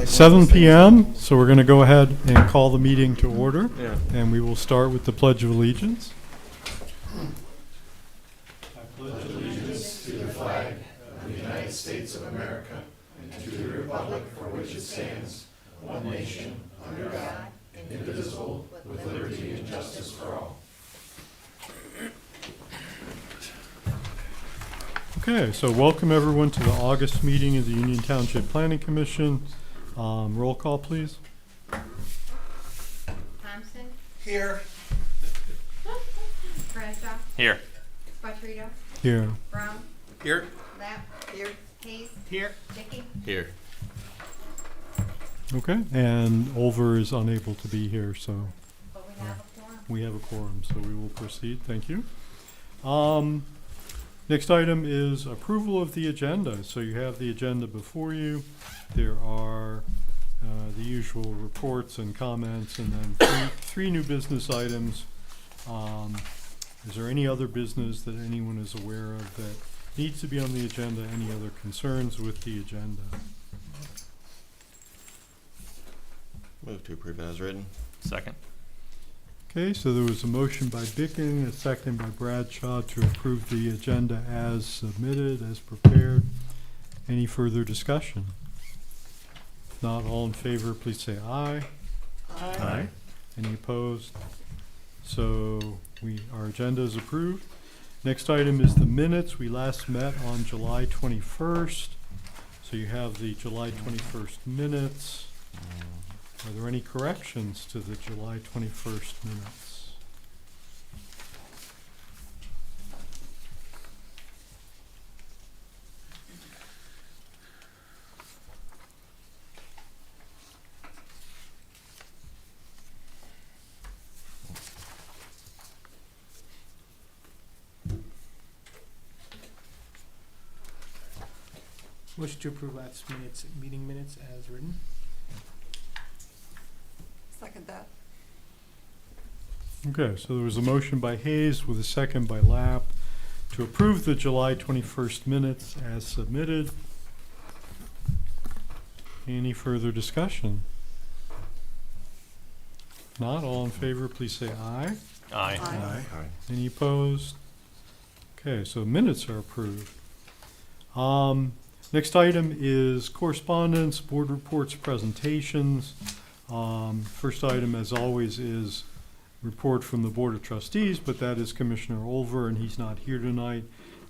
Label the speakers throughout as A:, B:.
A: 7 p.m., so we're going to go ahead and call the meeting to order.
B: Yeah.
A: And we will start with the Pledge of Allegiance.
C: I pledge allegiance to the flag of the United States of America and to the republic for which it stands, one nation, under God, indivisible, with liberty and justice for all.
A: Okay, so welcome everyone to the August meeting of the Union Township Planning Commission. Roll call, please.
D: Thompson,
C: Here.
D: Bradshaw,
B: Here.
D: Quattrito,
A: Here.
D: Brown,
B: Here.
D: Lapp, here, Hayes,
B: Here.
D: Dickey.
B: Here.
A: Okay, and Olver is unable to be here, so
D: But we have a quorum.
A: we have a quorum, so we will proceed. Thank you. Next item is approval of the agenda. So you have the agenda before you. There are the usual reports and comments, and then three new business items. Is there any other business that anyone is aware of that needs to be on the agenda? Any other concerns with the agenda?
E: Move to approve as written.
B: Second.
A: Okay, so there was a motion by Bicking, a second by Bradshaw to approve the agenda as submitted, as prepared. Any further discussion? If not, all in favor, please say aye.
B: Aye.
A: Any opposed? So our agenda is approved. Next item is the minutes. We last met on July 21st. So you have the July 21st minutes. Are there any corrections to the July 21st minutes?
F: Motion to approve last meeting minutes as written.
G: Second that.
A: Okay, so there was a motion by Hayes with a second by Lapp to approve the July 21st minutes as submitted. Any further discussion? If not, all in favor, please say aye.
B: Aye.
G: Aye.
A: Any opposed? Okay, so minutes are approved. Next item is correspondence, board reports, presentations. First item, as always, is report from the Board of Trustees, but that is Commissioner Olver, and he's not here tonight.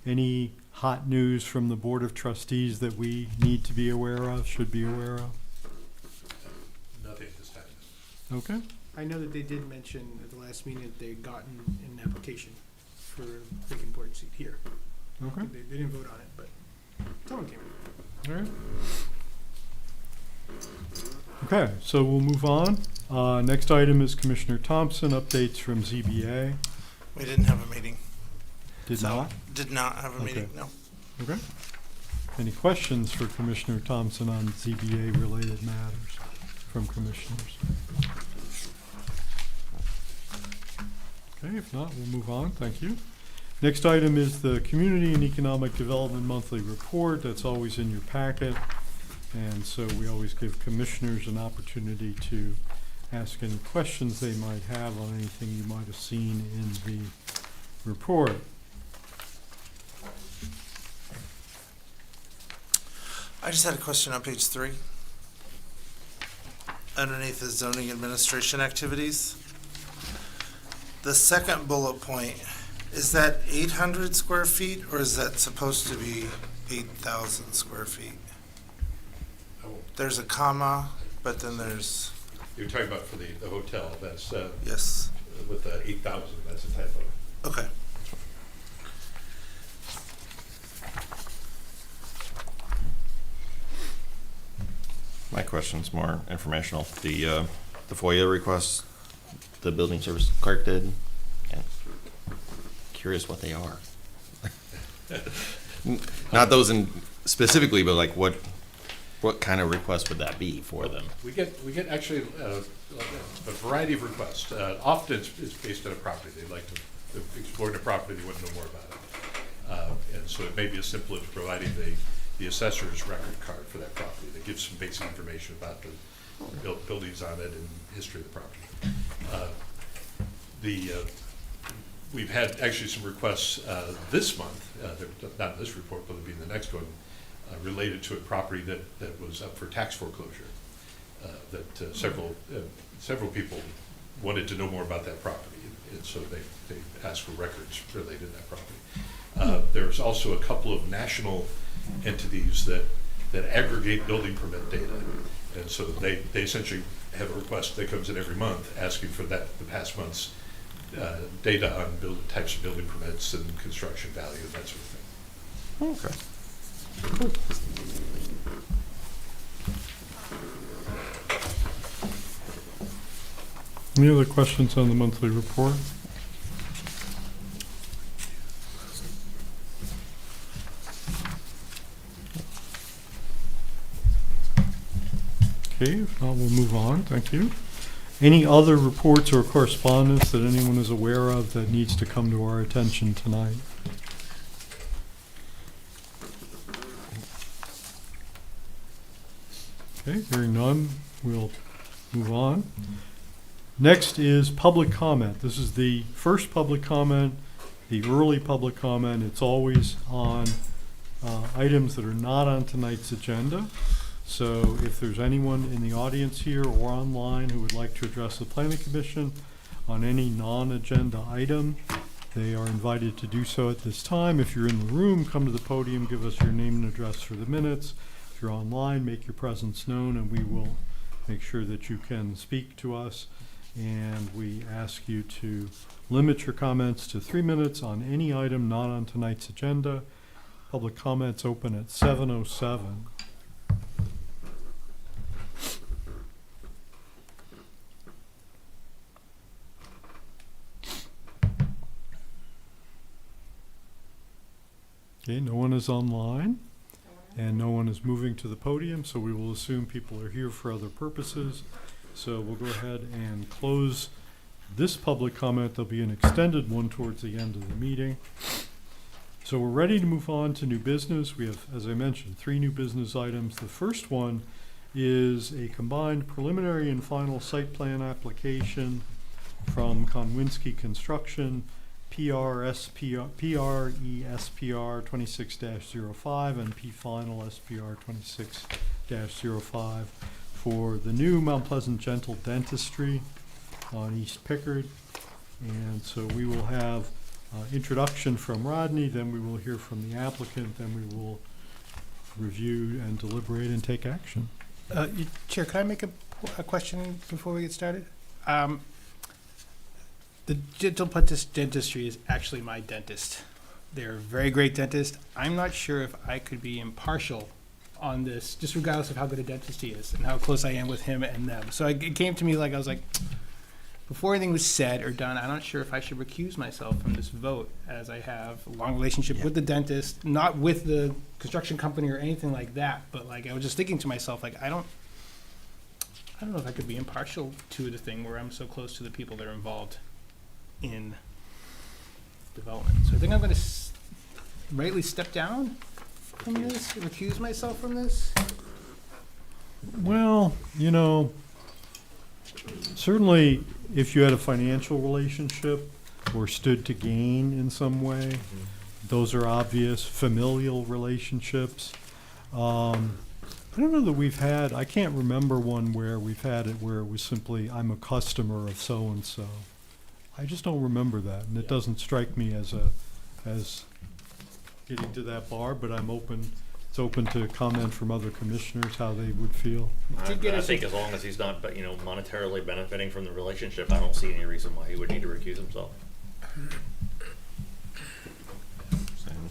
A: Any hot news from the Board of Trustees that we need to be aware of, should be aware of?
C: Nothing at this time.
A: Okay.
F: I know that they did mention at the last meeting that they'd gotten an application for a vacant board seat here.
A: Okay.
F: They didn't vote on it, but someone came in.
A: All right. Okay, so we'll move on. Next item is Commissioner Thompson, updates from ZBA.
H: We didn't have a meeting.
A: Did
H: So,
A: not?
H: Did not have a
A: Okay.
H: meeting, no.
A: Okay. Any questions for Commissioner Thompson on ZBA-related matters from commissioners? Okay, if not, we'll move on. Thank you. Next item is the Community and Economic Development Monthly Report. That's always in your packet. And so we always give commissioners an opportunity to ask any questions they might have on anything you might have seen in the report.
H: I just had a question on page 3. Underneath the zoning administration activities. The second bullet point, is that 800 square feet or is that supposed to be 8,000 square feet? There's a comma, but then there's,
C: You're talking about for the hotel, that's,
H: yes,
C: with the 8,000, that's a typo.
H: okay.
E: My question's more informational. The FOIA requests the building service clerk did, and curious what they are. Not those in specifically, but like what kind of request would that be for them?
C: We get actually a variety of requests. Often it's based on a property. They'd like to explore the property, they want to know more about it. And so it may be as simple as providing the
B: the assessor's record card for that property that gives some basic information about the buildings on it and history of the property. We've had actually some requests this month, not in this report, but it'll be in the next one, related to a property that was up for tax foreclosure. Several people wanted to know more about that property, and so they asked for records related to that property. There's also a couple of national entities that aggregate building permit data, and so they essentially have a request that comes in every month asking for the past month's data on types of building permits and construction value and that sort of thing.
E: Okay.
A: Any other questions on the monthly report? Okay, if not, we'll move on. Thank you. Any other reports or correspondence that anyone is aware of that needs to come to our attention tonight? Okay, hearing none, we'll move on. Next is public comment. This is the first public comment, the early public comment. It's always on items that are not on tonight's agenda. So if there's anyone in the audience here or online who would like to address the Planning Commission on any non-agenda item, they are invited to do so at this time. If you're in the room, come to the podium, give us your name and address for the minutes. If you're online, make your presence known and we will make sure that you can speak to us. And we ask you to limit your comments to 3 minutes on any item not on tonight's agenda. Public comments open at 7:07. Okay, no one is online and no one is moving to the podium, so we will assume people are here for other purposes. So we'll go ahead and close this public comment. There'll be an extended one towards the end of the meeting. So we're ready to move on to new business. We have, as I mentioned, 3 new business items. The first one is a combined preliminary and final site plan application from Konwinski Construction, PRESPR 26-05 and P-Final SPR 26-05 for the new Mount Pleasant Gentle Dentistry on East Pickard. And so we will have introduction from Rodney, then we will hear from the applicant, then we will review and deliberate and take action.
F: Chair, can I make a question before we get started? The Gentle Dentistry is actually my dentist. They're a very great dentist. I'm not sure if I could be impartial on this, just regardless of how good a dentist he is and how close I am with him and them. So it came to me like, I was like, before anything was said or done, I'm not sure if I should recuse myself from this vote, as I have a long relationship with the dentist, not with the construction company or anything like that, but like I was just thinking to myself, like I don't know if I could be impartial to the thing where I'm so close to the people that are involved in development. So I think I'm going to rightly step down from this, recuse myself from this.
A: Well, you know, certainly if you had a financial relationship or stood to gain in some way, those are obvious. Familial relationships. I don't know that we've had, I can't remember one where we've had it where it was simply, I'm a customer of so-and-so. I just don't remember that, and it doesn't strike me as getting to that bar, but I'm open. It's open to comment from other commissioners how they would feel.
G: I think as long as he's not, monetarily benefiting from the relationship, I don't see any reason why he would need to recuse himself.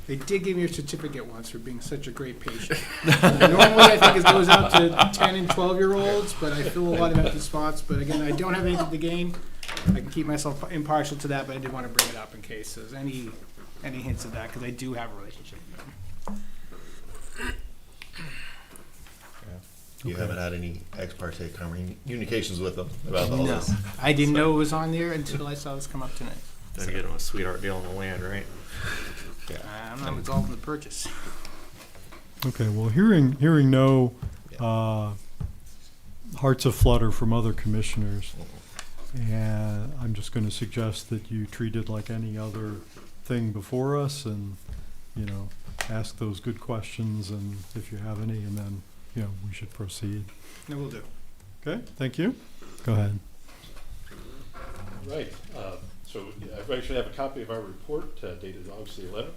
F: They did give me a certificate once for being such a great patient. Normally I think it goes out to 10 and 12-year-olds, but I fill a lot of empty spots. But again, I don't have anything to gain. I can keep myself impartial to that, but I did want to bring it up in case there's any hints of that, because I do have a relationship with them.
E: You haven't had any ex parte communications with them about all this?
F: I didn't know it was on there until I saw this come up tonight.
G: Then get him a sweetheart deal on the land, right?
F: I'm not involved in the purchase.
A: Okay, well, hearing no hearts aflutter from other commissioners, and I'm just going to suggest that you treat it like any other thing before us, and ask those good questions, and if you have any, and then we should proceed.
F: No, we'll do.
A: Okay, thank you. Go ahead.
B: Right, so I actually have a copy of our report dated August the 11th.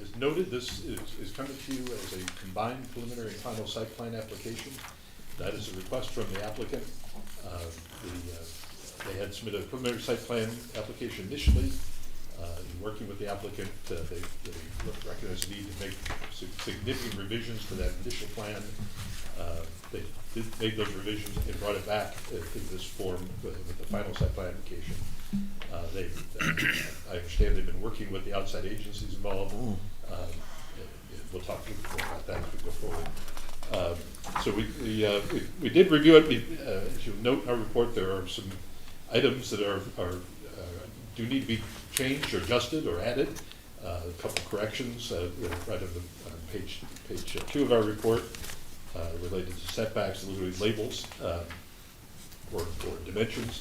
B: As noted, this is coming to you as a combined preliminary and final site plan application. That is a request from the applicant. They had submitted a preliminary site plan application initially. In working with the applicant, they recognized the need to make significant revisions to that initial plan. They made those revisions and brought it back in this form with the final site plan application. I understand they've been working with the outside agencies involved. We'll talk a little bit more about that as we go forward. So we did review it. As you'll note in our report, there are some items that do need to be changed or adjusted or added. A couple corrections right on page 2 of our report related to setbacks, literally labels or dimensions.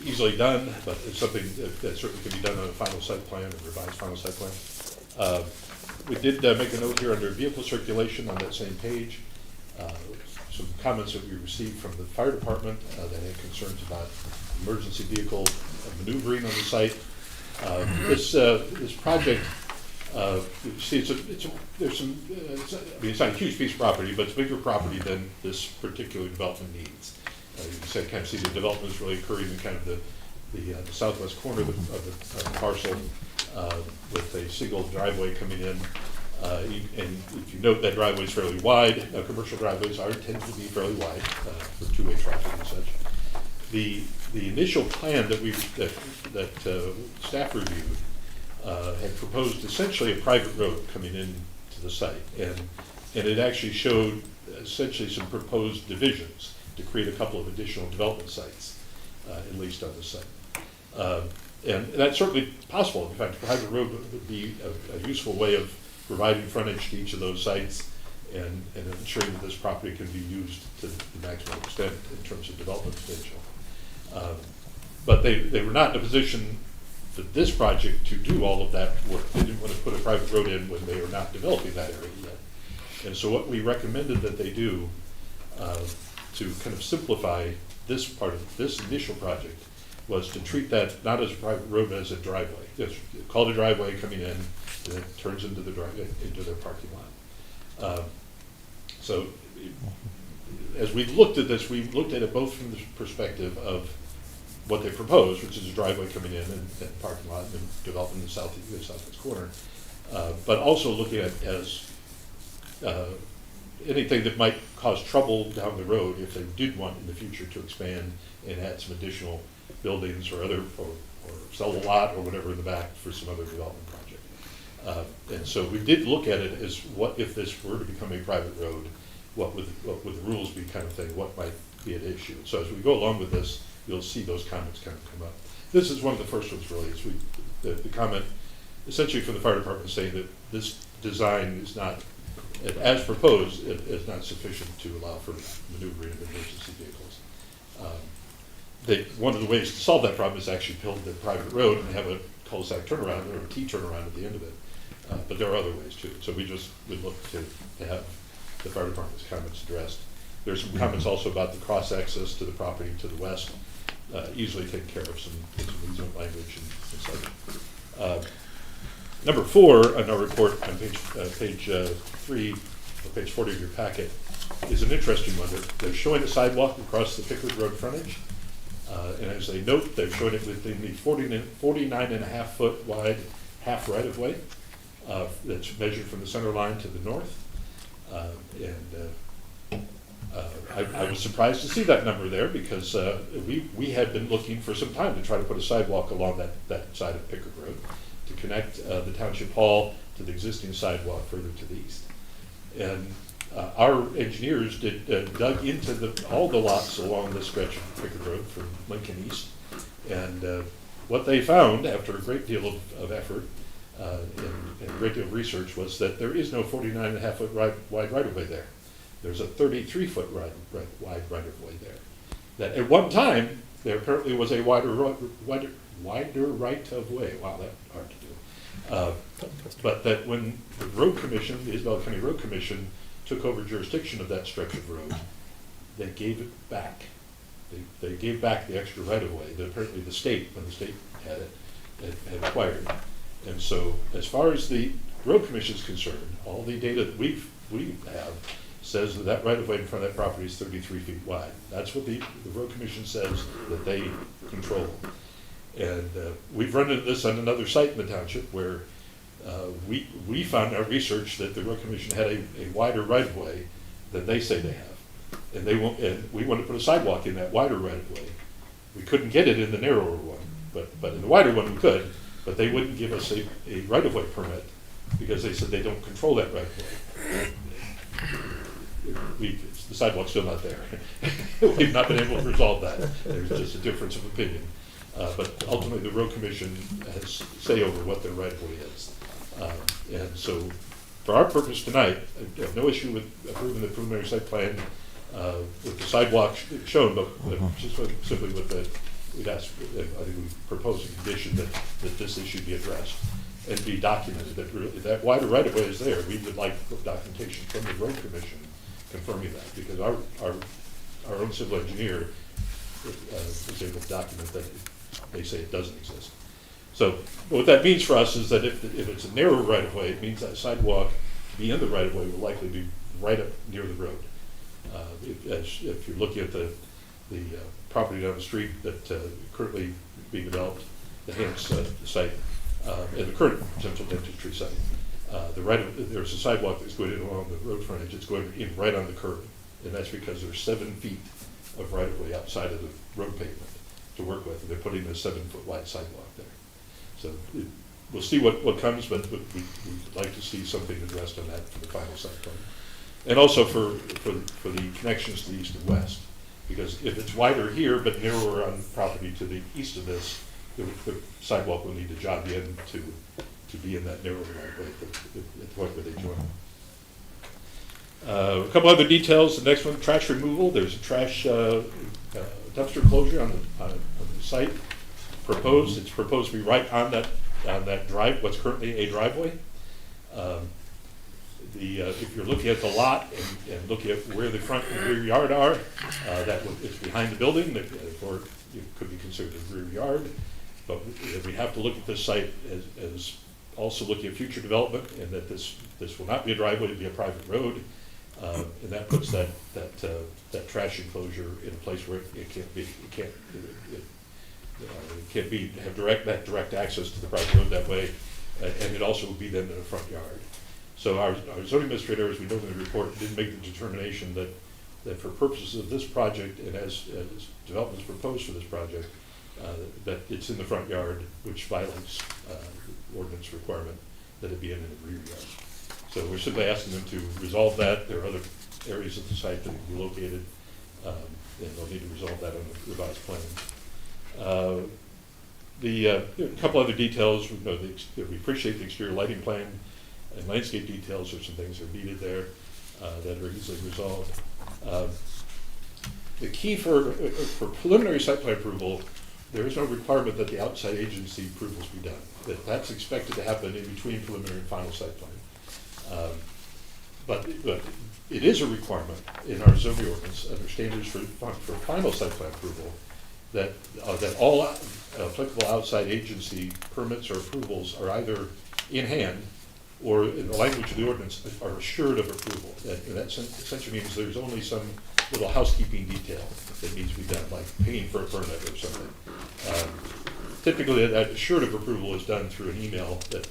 B: Easily done, but it's something that certainly can be done on a final site plan, a revised final site plan. We did make a note here under vehicle circulation on that same page. Some comments that we received from the fire department that had concerns about emergency vehicle maneuvering on the site. This project, you see, it's not a huge piece of property, but it's bigger property than this particular development needs. You can kind of see the development is really occurring in kind of the southwest corner of the parcel with a single driveway coming in. And if you note, that driveway is fairly wide. Commercial driveways are intended to be fairly wide for two-way traffic and such. The initial plan that staff reviewed had proposed essentially a private road coming in to the site, and it actually showed essentially some proposed divisions to create a couple of additional development sites, at least on the site. And that's certainly possible. In fact, a private road would be a useful way of providing frontage to each of those sites and ensuring that this property can be used to the maximum extent in terms of development potential. But they were not in a position for this project to do all of that work. They didn't want to put a private road in when they were not developing that area yet. And so what we recommended that they do to kind of simplify this part of this initial project was to treat that not as a private road, but as a driveway. It's called a driveway coming in, and it turns into the into their parking lot. So as we looked at this, we looked at it both from the perspective of what they proposed, which is a driveway coming in and parking lot and developing the southwest corner, but also looking at as anything that might cause trouble down the road if they did want in the future to expand and add some additional buildings or sell a lot or whatever in the back for some other development project. And so we did look at it as what if this were to become a private road, what would the rules be, kind of thing, what might be at issue. So as we go along with this, you'll see those comments kind of come up. This is one of the first ones really. The comment essentially from the fire department saying that this design is not, as proposed, is not sufficient to allow for maneuvering of emergency vehicles. One of the ways to solve that problem is actually build the private road and have a cul-de-sac turnaround or a T turnaround at the end of it. But there are other ways too. So we just would look to have the fire department's comments addressed. There's some comments also about the cross access to the property to the west, easily taken care of some easement language and such. Number 4 on our report on page 3, or page 40 of your packet, is an interesting one. They're showing a sidewalk across the Pickard Road frontage. And as they note, they're showing it within the 49.5 foot wide half right of way that's measured from the center line to the north. I was surprised to see that number there because we had been looking for some time to try to put a sidewalk along that side of Pickard Road to connect the Township Hall to the existing sidewalk further to the east. And our engineers dug into all the lots along this stretch of Pickard Road from Lincoln East. And what they found, after a great deal of effort, and a great deal of research, was that there is no 49.5-foot wide right-of-way there. There's a 33-foot wide right-of-way there. That at one time, there apparently was a wider right-of-way. Wow, that's hard to do. But that when the road commission, the Isabella County Road Commission, took over jurisdiction of that stretch of road, they gave it back. They gave back the extra right-of-way that apparently the state, when the state had it, had acquired. And so, as far as the road commission is concerned, all the data that we have says that that right-of-way in front of that property is 33 feet wide. That's what the road commission says that they control. And we've run into this on another site in the township where we found in our research that the road commission had a wider right-of-way than they say they have. And we want to put a sidewalk in that wider right-of-way. We couldn't get it in the narrower one, but in the wider one we could, but they wouldn't give us a right-of-way permit because they said they don't control that right-of-way. The sidewalk's still not there. We've not been able to resolve that. There's just a difference of opinion. But ultimately, the road commission has say over what their right-of-way is. And so, for our purpose tonight, I have no issue with approving the preliminary site plan with the sidewalk shown, but just simply with we'd ask, I think we proposed a condition that this issue be addressed and be documented, that really, that wider right-of-way is there. We would like documentation from the road commission confirming that, because our own civil engineer was able to document that they say it doesn't exist. So what that means for us is that if it's a narrow right-of-way, it means that sidewalk to be in the right-of-way will likely be right up near the road. If you're looking at the property down the street that currently being developed, the Hans site, and the current potential dentistry site, there's a sidewalk that's going in along the road frontage. It's going in right on the curb, and that's because there's 7 feet of right-of-way outside of the road pavement to work with, and they're putting a 7-foot wide sidewalk there. So we'll see what comes, but we'd like to see something addressed on that for the final site plan. And also for the connections to the east and west, because if it's wider here but narrower on property to the east of this, the sidewalk will need to jog in to be in that narrow right-of-way at the point where they join. A couple other details. The next one, trash removal. There's a trash dumpster closure on the site proposed. It's proposed to be right on that drive, what's currently a driveway. If you're looking at the lot and looking at where the front and rear yard are, it's behind the building, therefore it could be considered a rear yard. But we have to look at this site as also looking at future development, and that this will not be a driveway, it'll be a private road, and that puts that trash enclosure in a place where it can't have direct access to the private road that way, and it also will be then in the front yard. So our zoning administrator, as we know in the report, did make the determination that for purposes of this project and as development is proposed for this project, that it's in the front yard, which violates the ordinance requirement that it be in the rear yard. So we're simply asking them to resolve that. There are other areas of the site that will be located, and they'll need to resolve that on the revised plan. A couple other details. We appreciate the exterior lighting plan and landscape details. There's some things that are needed there that are easily resolved. The key for preliminary site plan approval, there is no requirement that the outside agency approvals be done. That's expected to happen in between preliminary and final site plan. But it is a requirement in our zoning ordinance under standards for final site plan approval that all applicable outside agency permits or approvals are either in hand or, in the language of the ordinance, are assured of approval. And that essentially means there's only some little housekeeping detail that needs to be done, like paying for a permit or something. Typically, that assured of approval is done through an email that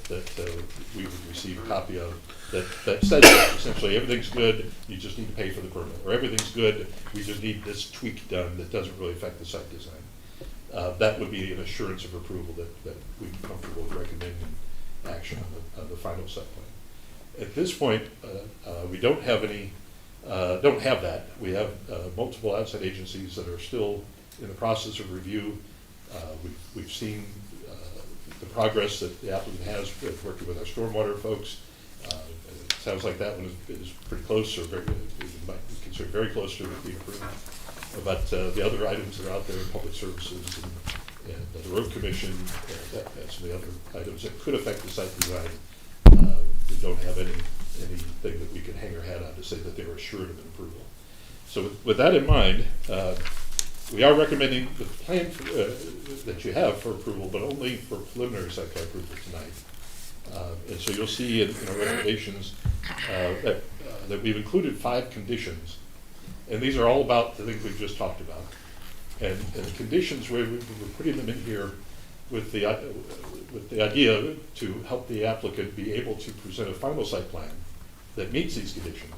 B: we would receive a copy of that says that essentially everything's good, you just need to pay for the permit, or everything's good, we just need this tweak done that doesn't really affect the site design. That would be an assurance of approval that we'd be comfortable with recommending action on the final site plan. At this point, we don't have that. We have multiple outside agencies that are still in the process of review. We've seen the progress that the applicant has with working with our stormwater folks. It sounds like that one is pretty close, or might be considered very close to being approved. But the other items that are out there, public services and the road commission, that's the other items that could affect the site design. We don't have anything that we can hang our hat on to say that they were assured of an approval. So with that in mind, we are recommending the plan that you have for approval, but only for preliminary site plan approval tonight. And so you'll see in our recommendations that we've included 5 conditions, and these are all about the things we've just talked about. And the conditions, we're putting them in here with the idea to help the applicant be able to present a final site plan that meets these conditions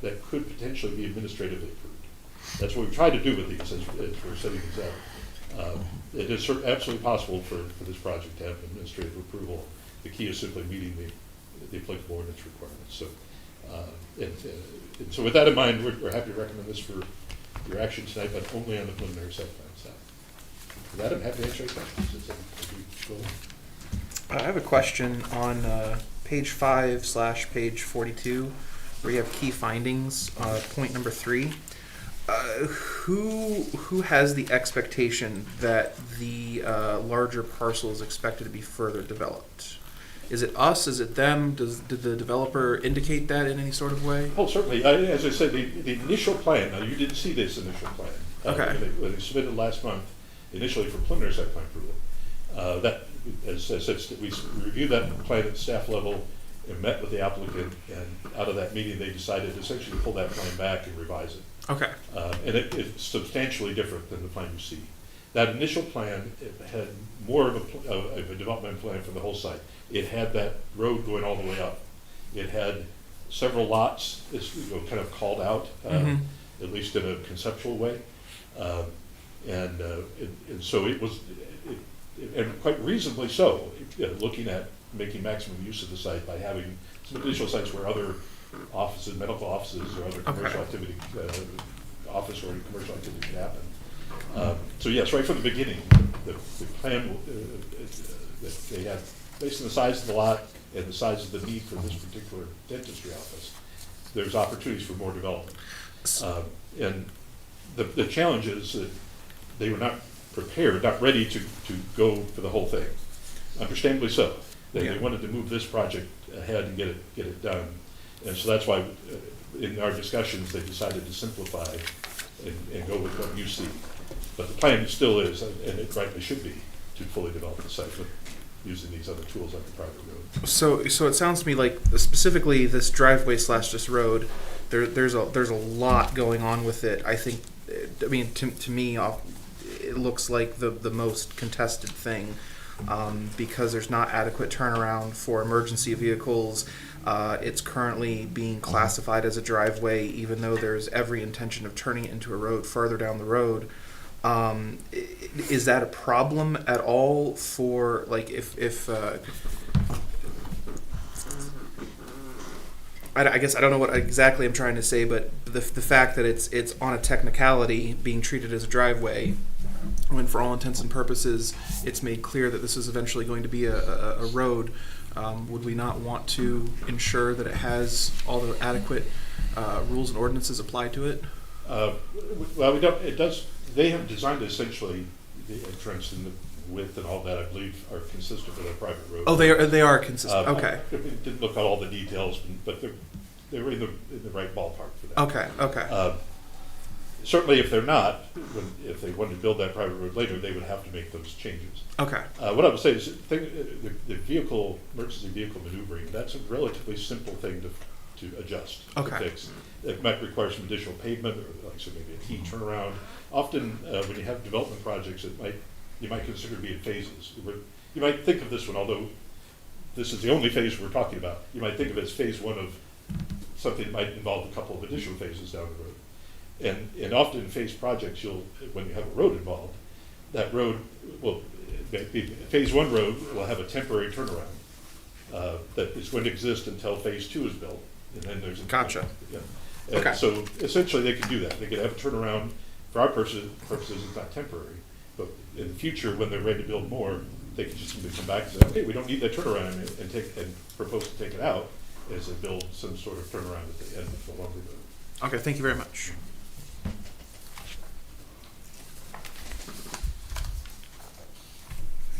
B: that could potentially be administratively approved. That's what we've tried to do with these as we're setting these out. It is absolutely possible for this project to have administrative approval. The key is simply meeting the applicable ordinance requirements. So, and so with that in mind, we're happy to recommend this for your action tonight, but only on the preliminary site plan side. With that, I'm happy to answer any questions.
I: I have a question on page 5/page 42, where you have key findings, point number 3. Who has the expectation that the larger parcel is expected to be further developed? Is it us? Is it them? Did the developer indicate that in any sort of way?
B: Oh, certainly. As I said, the initial plan, now you didn't see this initial plan.
I: Okay.
B: When they submitted last month, initially for preliminary site plan approval. That, as I said, we reviewed that plan at staff level and met with the applicant, and out of that meeting, they decided to essentially pull that plan back and revise it.
I: Okay.
B: And it's substantially different than the plan you see. That initial plan, it had more of a development plan for the whole site. It had that road going all the way up. It had several lots, it's kind of called out, at least in a conceptual way. And so it was, and quite reasonably so, looking at making maximum use of the site by having some additional sites where other offices, medical offices, or other commercial activity, office or commercial activity can happen. So yes, right from the beginning, the plan that they had, based on the size of the lot and the size of the need for this particular dentistry office, there's opportunities for more development. And the challenge is that they were not prepared, not ready to go for the whole thing. Understandably so. They wanted to move this project ahead and get it done. And so that's why in our discussions, they decided to simplify and go with what you see. But the plan still is, and it rightly should be, to fully develop the site with using these other tools like the private road.
I: So it sounds to me like specifically this driveway / this road, there's a lot going on with it. I think, I mean, to me, it looks like the most contested thing, because there's not adequate turnaround for emergency vehicles. It's currently being classified as a driveway, even though there's every intention of turning it into a road further down the road. Is that a problem at all for, like, if I guess I don't know what exactly I'm trying to say, but the fact that it's on a technicality being treated as a driveway, when for all intents and purposes it's made clear that this is eventually going to be a road, would we not want to ensure that it has all the adequate rules and ordinances applied to it?
B: Well, we don't. It does. They have designed essentially the entrance and the width and all that, I believe, are consistent with a private road.
I: Oh, they are consistent. Okay.
B: I didn't look at all the details, but they're in the right ballpark for that.
I: Okay. Okay.
B: Certainly, if they're not, if they wanted to build that private road later, they would have to make those changes.
I: Okay.
B: What I would say is, the emergency vehicle maneuvering, that's a relatively simple thing to adjust, to fix. It might require some additional pavement, or like I said, maybe a key turnaround. Often, when you have development projects, you might consider to be in phases. You might think of this one, although this is the only phase we're talking about, you might think of it as phase one of something that might involve a couple of additional phases down the road. And often in phase projects, when you have a road involved, that road will, phase one road will have a temporary turnaround that is going to exist until phase two is built. And then there's
I: Gotcha.
B: Yeah. And so essentially they can do that. They can have a turnaround. For our purposes, it's not temporary. But in the future, when they're ready to build more, they could just simply come back and say, okay, we don't need that turnaround and take, and propose to take it out as they build some sort of turnaround at the end of the lovely road.
I: Okay, thank you very much.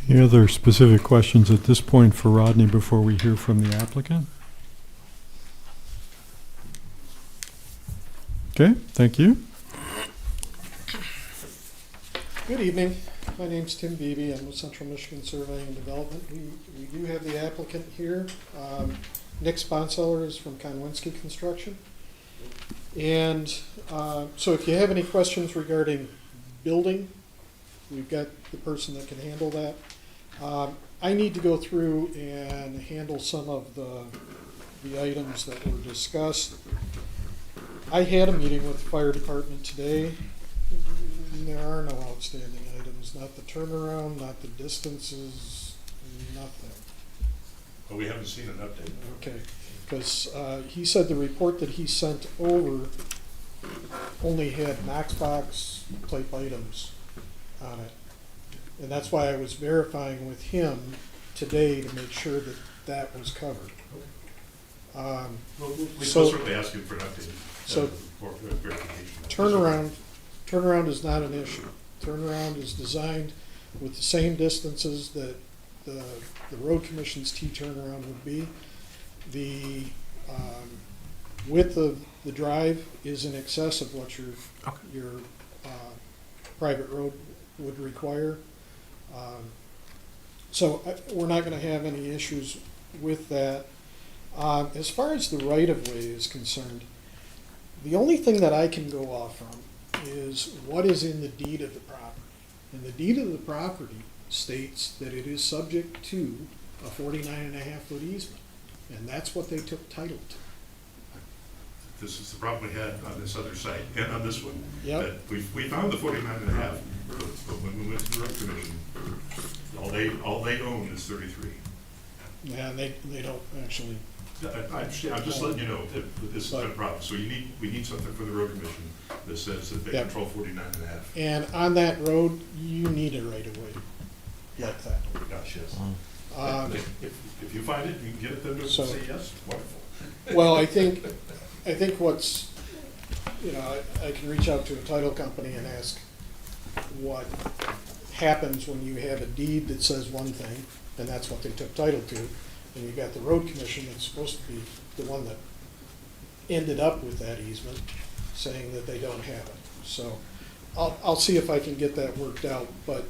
A: Any other specific questions at this point for Rodney before we hear from the applicant? Okay, thank you.
J: Good evening. My name's Tim Beebe. I'm with Central Michigan Surveying and Development. We do have the applicant here. Nick Sponseller is from Konwinski Construction. And so if you have any questions regarding building, we've got the person that can handle that. I need to go through and handle some of the items that were discussed. I had a meeting with the fire department today. There are no outstanding items, not the turnaround, not the distances, nothing.
B: But we haven't seen an update.
J: Okay, because he said the report that he sent over only had Knox type items on it. And that's why I was verifying with him today to make sure that that was covered.
B: Well, we
J: So-
B: certainly ask you for an update.
J: So
B: For verification.
J: turnaround is not an issue. Turnaround is designed with the same distances that the road commission's T turnaround would be. The width of the drive is in excess of what your private road would require. So we're not gonna have any issues with that. As far as the right-of-way is concerned, the only thing that I can go off from is what is in the deed of the property. And the deed of the property states that it is subject to a 49.5-foot easement. And that's what they took title to.
B: This is the problem we had on this other site and on this one.
J: Yep.
B: That we found the 49.5, but when we went to the road commission, all they own is 33.
J: Yeah, and they don't actually,
B: I'm just letting you know that this is a problem. So we need something from the road commission that says that they
J: Yep.
B: control 49.5.
J: and on that road, you need a right-of-way like that.
B: Oh, gosh, yes.
J: Um,
B: If you find it, you can get them to
J: So-
B: say yes, wonderful.
J: Well, I think what's, I can reach out to a title company and ask what happens when you have a deed that says one thing, and that's what they took title to, and you got the road commission that's supposed to be the one that ended up with that easement, saying that they don't have it. So I'll see if I can get that worked out, but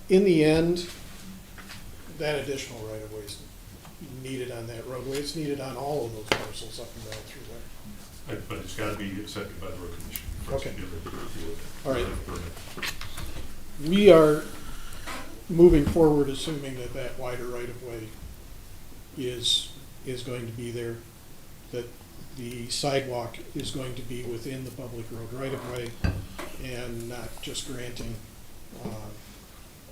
J: in the end, that additional right-of-way is needed on that roadway. It's needed on all of those parcels up and down through there.
B: But it's got to be accepted by the road commission. for us to
J: Okay.
B: be able to deal with it.
J: All right. We are moving forward assuming that that wider right-of-way is going to be there, that the sidewalk is going to be within the public road right-of-way and not just granting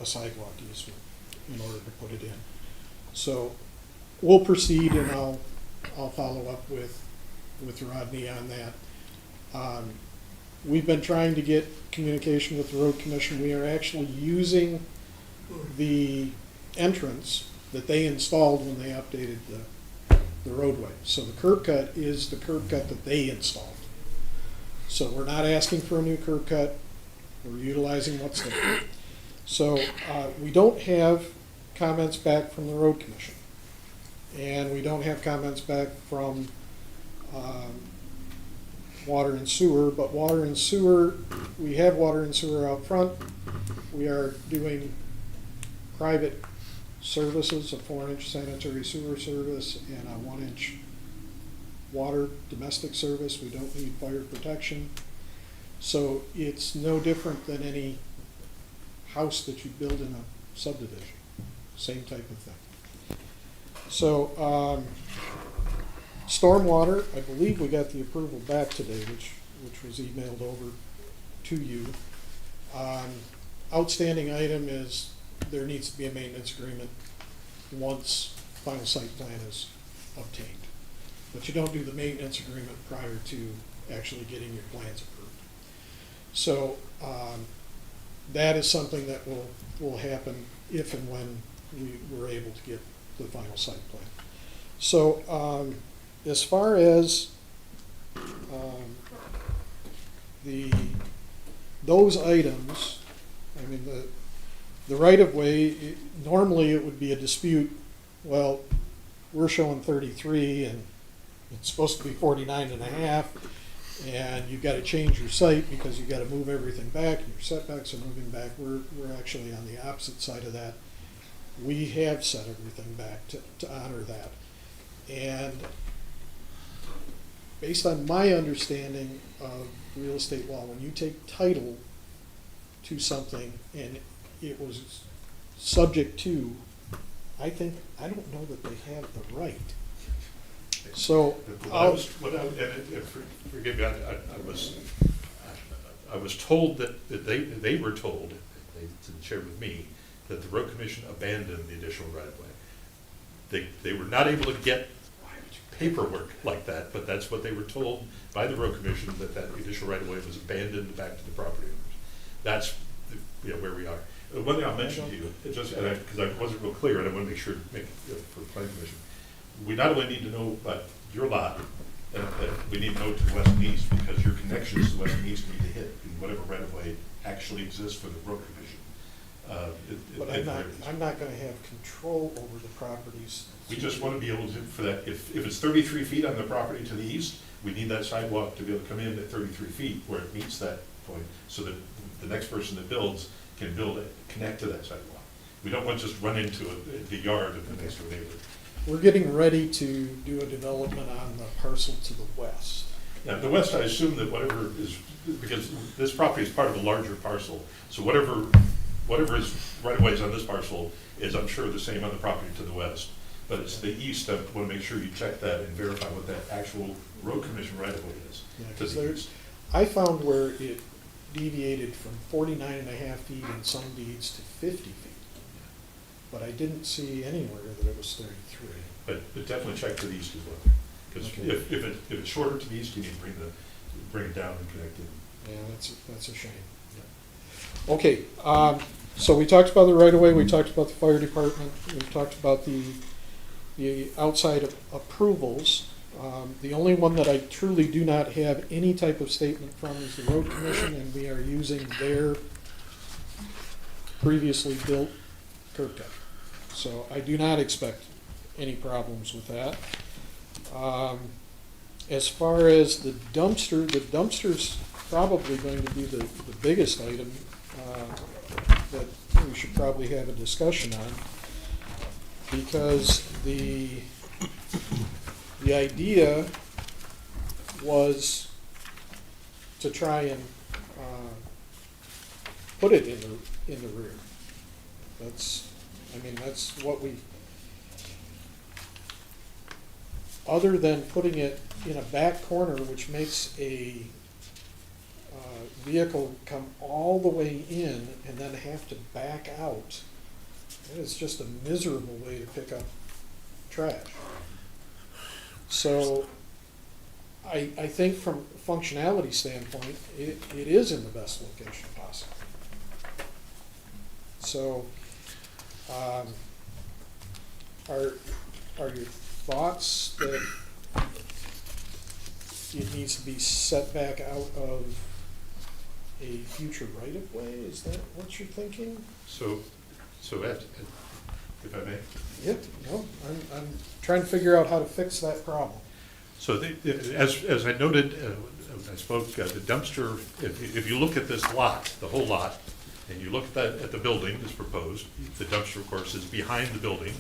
J: a sidewalk easement in order to put it in. So we'll proceed and I'll follow up with Rodney on that. We've been trying to get communication with the road commission. We are actually using the entrance that they installed when they updated the roadway. So the curb cut is the curb cut that they installed. So we're not asking for a new curb cut. We're utilizing what's there. So we don't have comments back from the road commission. And we don't have comments back from water and sewer, but water and sewer, we have water and sewer out front. We are doing private services, a 4-inch sanitary sewer service and a 1-inch water domestic service. We don't need fire protection. So it's no different than any house that you build in a subdivision, same type of thing. So, stormwater, I believe we got the approval back today, which was emailed over to you. Outstanding item is there needs to be a maintenance agreement once final site plan is obtained. But you don't do the maintenance agreement prior to actually getting your plans approved. So that is something that will happen if and when we were able to get the final site plan. So, as far as, those items, I mean, the right-of-way, normally it would be a dispute, well, we're showing 33 and it's supposed to be 49 and a half, and you've got to change your site because you've got to move everything back, and your setbacks are moving back. We're actually on the opposite side of that. We have set everything back to honor that. And based on my understanding of real estate law, when you take title to something and it was subject to, I don't know that they have the right. So,
B: forgive me, I was told that they were told, they shared with me, that the road commission abandoned the additional right of way. They were not able to get paperwork like that, but that's what they were told by the road commission, that additional right of way was abandoned back to the property owners. That's where we are. One thing I'll mention to you, because I wasn't real clear, and I want to make sure for the planning commission, we not only need to know about your lot, that we need to know to the west and east, because your connections to the west and east need to hit in whatever right of way actually exists for the road commission.
J: but I'm not gonna have control over the properties.
B: We just want to be able to, for that, if it's 33 feet on the property to the east, we need that sidewalk to be able to come in at 33 feet where it meets that point, so that the next person that builds can connect to that sidewalk. We don't want to just run into the yard of the next door neighbor.
J: We're getting ready to do a development on the parcel to the west.
B: Yeah, the west, I assume that whatever is, because this property is part of a larger parcel, so whatever is right of ways on this parcel is, I'm sure, the same on the property to the west. But it's the east, I want to make sure you check that and verify what that actual road commission right of way is.
J: Yeah,
B: To
J: 'cause
B: the
J: there's,
B: east.
J: I found where it deviated from 49 and a half feet in some deeds to 50 feet. But I didn't see anywhere that it was 33.
B: But definitely check to the east as well. Because
J: Okay.
B: if it's shorter to the east, you need to bring it down and connect it.
J: Yeah, that's a shame. Okay, so we talked about the right-of-way, we talked about the fire department, we talked about the outside approvals. The only one that I truly do not have any type of statement from is the road commission, and we are using their previously built curb cut. So I do not expect any problems with that. As far as the dumpster's probably going to be the biggest item that we should probably have a discussion on, because the idea was to try and put it in the rear. That's what we, other than putting it in a back corner, which makes a vehicle come all the way in and then have to back out. It is just a miserable way to pick up trash. So I think from a functionality standpoint, it is in the best location possible. So are your thoughts that it needs to be set back out of a future right-of-way? Is that what you're thinking?
B: So if I may?
J: Yep, no, I'm trying to figure out how to fix that problem.
B: So as I noted, when I spoke, the dumpster, if you look at this lot, the whole lot, and you look at the building as proposed, the dumpster, of course, is behind the building,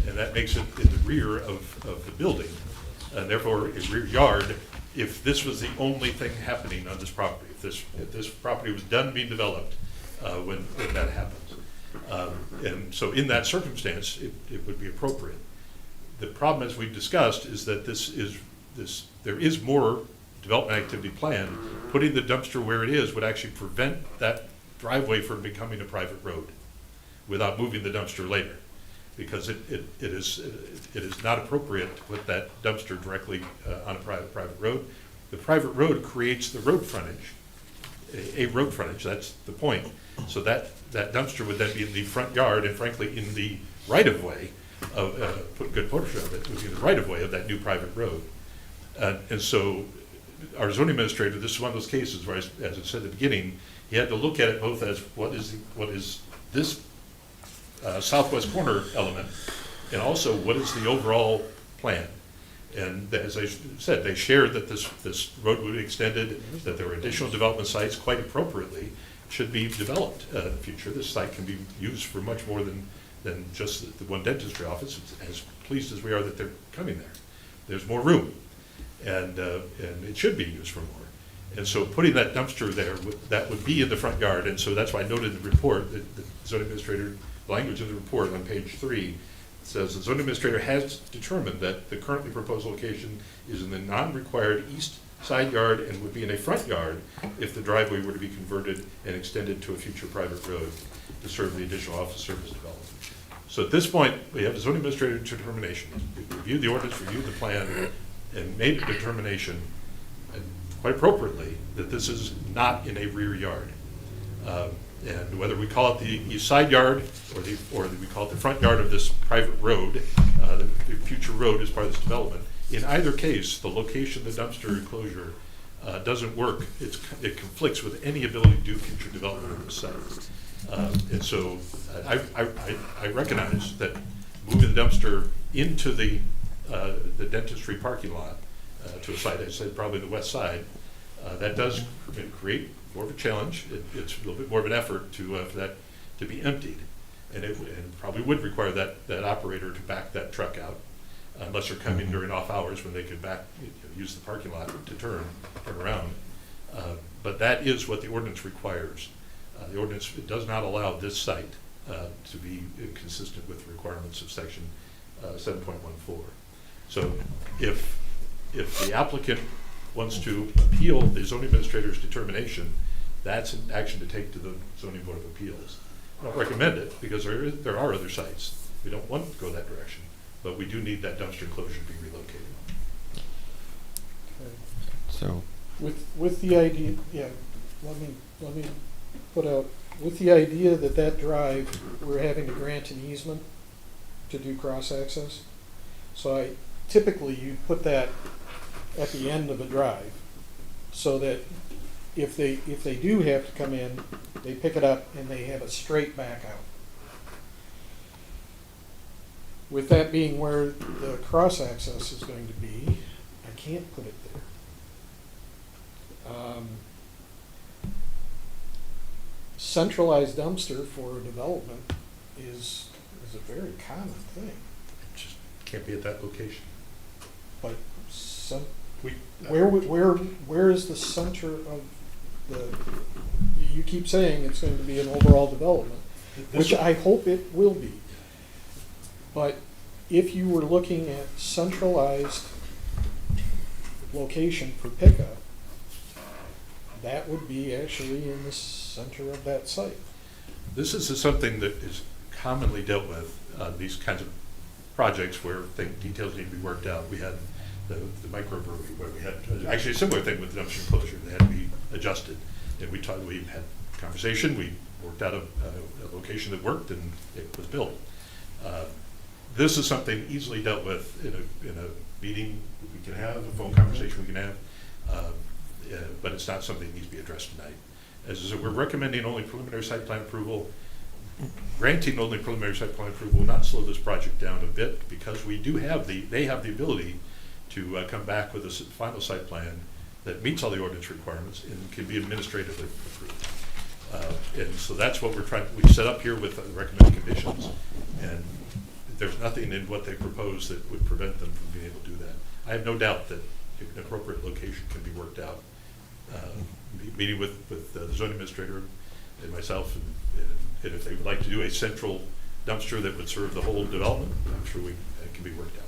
B: and that makes it in the rear of the building, and therefore a rear yard. If this was the only thing happening on this property, if this property was done being developed when that happens, and so in that circumstance, it would be appropriate. The problem, as we've discussed, is that there is more development activity planned. Putting the dumpster where it is would actually prevent that driveway from becoming a private road without moving the dumpster later, because it is not appropriate to put that dumpster directly on a private road. The private road creates the road frontage, a road frontage. That's the point. So that dumpster would then be in the front yard, and frankly, in the right-of-way, put good portion of it, would be the right-of-way of that new private road. And so our zoning administrator, this is one of those cases where, as I said at the beginning, he had to look at it both as what is this southwest corner element, and also what is the overall plan. And as I said, they shared that this road would be extended, that there were additional development sites, quite appropriately, should be developed in the future. This site can be used for much more than just the one dentistry office. As pleased as we are that they're coming there, there's more room, and it should be used for more. And so putting that dumpster there, that would be in the front yard, and so that's why I noted in the report, that the zoning administrator, language of the report on page 3, says the zoning administrator has determined that the currently proposed location is in the non-required east side yard and would be in a front yard if the driveway were to be converted and extended to a future private road to serve the additional office service development. So at this point, we have the zoning administrator determination. We've reviewed the ordinance, reviewed the plan, and made a determination, and quite appropriately, that this is not in a rear yard. And whether we call it the east side yard or we call it the front yard of this private road, the future road as part of this development, in either case, the location of the dumpster enclosure doesn't work. It conflicts with any ability to do future development of the site. And so I recognize that moving the dumpster into the dentistry parking lot to a site, I said probably the west side, that does create more of a challenge. It's a little bit more of an effort for that to be emptied. And it probably would require that operator to back that truck out, unless they're coming during off hours when they could use the parking lot to turn around. But that is what the ordinance requires. The ordinance does not allow this site to be consistent with the requirements of section 7.14. So if the applicant wants to appeal the zoning administrator's determination, that's an action to take to the zoning board of appeals. I don't recommend it because there are other sites. We don't want to go that direction, but we do need that dumpster enclosure to be relocated.
E: So,
J: With the idea, yeah, let me put out, with the idea that drive, we're having to grant an easement to do cross-access. So typically you put that at the end of a drive, so that if they do have to come in, they pick it up and they have a straight back out. With that being where the cross-access is going to be, I can't put it there. Centralized dumpster for development is a very common thing,
B: It just can't be at that location.
J: but where is the center of the? You keep saying it's going to be an overall development, which I hope it will be. But if you were looking at centralized location for pickup, that would be actually in the center of that site.
B: This is something that is commonly dealt with, these kinds of projects where details need to be worked out. We had the microbrewery where we had actually a similar thing with the dumpster enclosure. They had to be adjusted. And we had conversation, we worked out a location that worked, and it was built. This is something easily dealt with in a meeting we can have, a phone conversation we can have, but it's not something that needs to be addressed tonight. As I said, we're recommending only preliminary site plan approval. Granting only preliminary site plan approval will not slow this project down a bit, because they have the ability to come back with a final site plan that meets all the ordinance requirements and can be administratively approved. And so that's what we set up here with the recommended conditions, and there's nothing in what they propose that would prevent them from being able to do that. I have no doubt that an appropriate location can be worked out. Meeting with the zoning administrator and myself, and if they would like to do a central dumpster that would serve the whole development, I'm sure it can be worked out.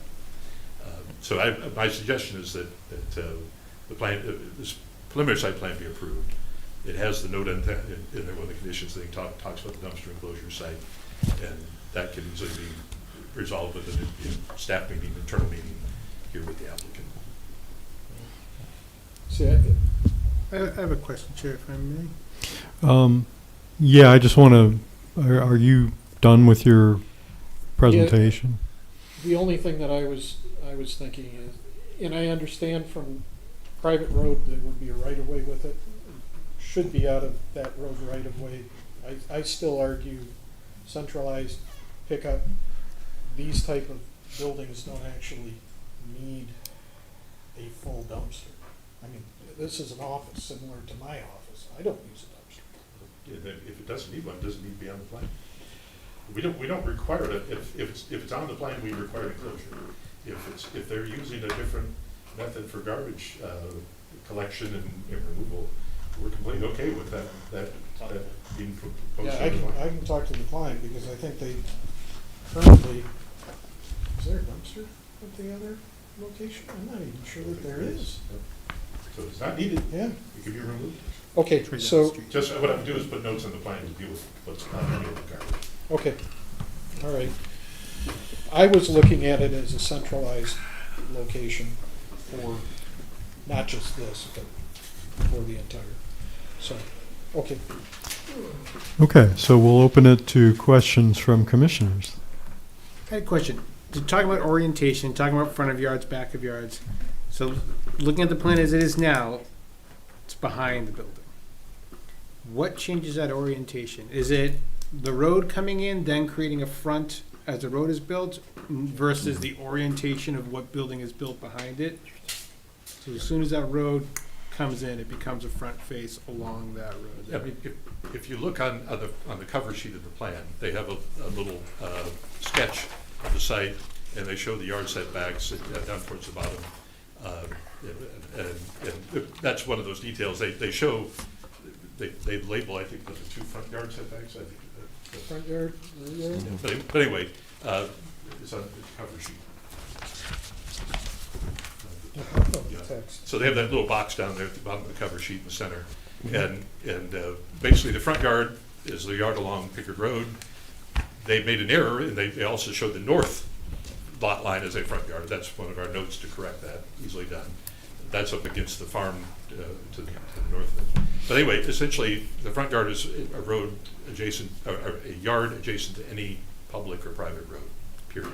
B: So my suggestion is that the plan, this preliminary site plan be approved. It has the note in there, one of the conditions that talks about the dumpster enclosure site, and that can easily be resolved with a staff meeting, internal meeting here with the applicant.
J: See,
F: I have a question, Chair, if I may.
A: Yeah, I just want to, are you done with your presentation.
J: The only thing that I was thinking is, and I understand from private road, there would be a right of way with it, should be out of that road right of way. I still argue centralized pickup, these type of buildings don't actually need a full dumpster. I mean, this is an office similar to my office. I don't use a dumpster.
B: Yeah, then if it doesn't need one, it doesn't need to be on the plan. We don't require it, if it's on the plan, we require enclosure. If they're using a different method for garbage, collection and removal, we're completely okay with that being proposed.
J: Yeah, I can talk to the client because I think they currently, is there a dumpster at the other location? I'm not even sure that there is.
B: So it's not needed,
J: Yeah,
B: it can be removed.
J: okay, so,
B: Just what I would do is put notes in the plan to deal with what's not in the garbage.
J: okay, all right. I was looking at it as a centralized location for not just this, but for the entire, so, okay.
A: Okay, so we'll open it to questions from commissioners.
F: I had a question. Talking about orientation, talking about front of yards, back of yards. So looking at the plan as it is now, it's behind the building. What changes that orientation? Is it the road coming in, then creating a front as the road is built versus the orientation of what building is built behind it? So as soon as that road comes in, it becomes a front face along that road.
B: I mean, if you look on the cover sheet of the plan, they have a little sketch of the site, and they show the yard setbacks down towards the bottom. And that's one of those details. They show, they label, I think, the 2 front yard setbacks, I think.
J: Front yard, rear yard?
B: But anyway, it's on the cover sheet. Yeah.
J: Text.
B: So they have that little box down there at the bottom of the cover sheet in the center. And basically the front yard is the yard along Pickard Road. They made an error, and they also showed the north lot line as a front yard. That's one of our notes to correct that, easily done. That's up against the farm to the north of it. But anyway, essentially, the front yard is a road adjacent, or a yard adjacent to any public or private road, period.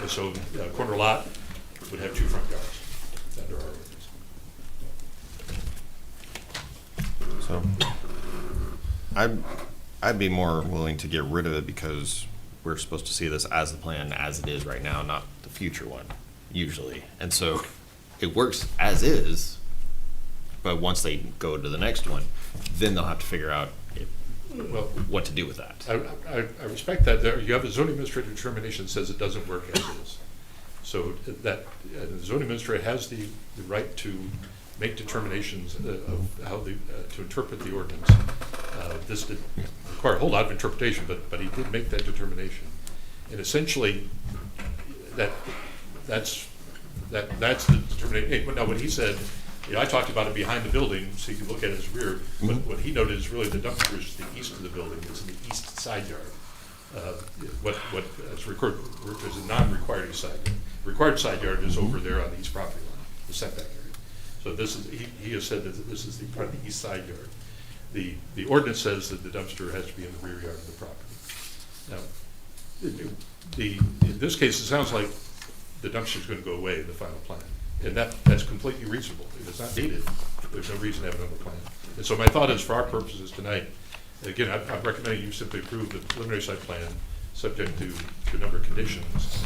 B: And so a corner lot would have 2 front yards under our ordinance.
E: So I'd be more willing to get rid of it because we're supposed to see this as the plan as it is right now, not the future one, usually. And so it works as is, but once they go to the next one, then they'll have to figure out what to do with that.
B: I respect that. You have a zoning administrator determination that says it doesn't work as is. So that the zoning administrator has the right to make determinations of how to interpret the ordinance. This did require a whole lot of interpretation, but he did make that determination. And essentially, that's the determination. Now, what he said, I talked about it behind the building, so you can look at it as rear. But what he noted is really the dumpster is to the east of the building. It's in the east side yard. What is recorded is a non-required side yard. Required side yard is over there on the east property line, the setback area. So this is, he has said that this is the part of the east side yard. The ordinance says that the dumpster has to be in the rear yard of the property. Now, in this case, it sounds like the dumpster is going to go away in the final plan. And that's completely reasonable. If it's not needed, there's no reason to have it on the plan. And so my thought is, for our purposes tonight, again, I'm recommending you simply approve the preliminary site plan subject to a number of conditions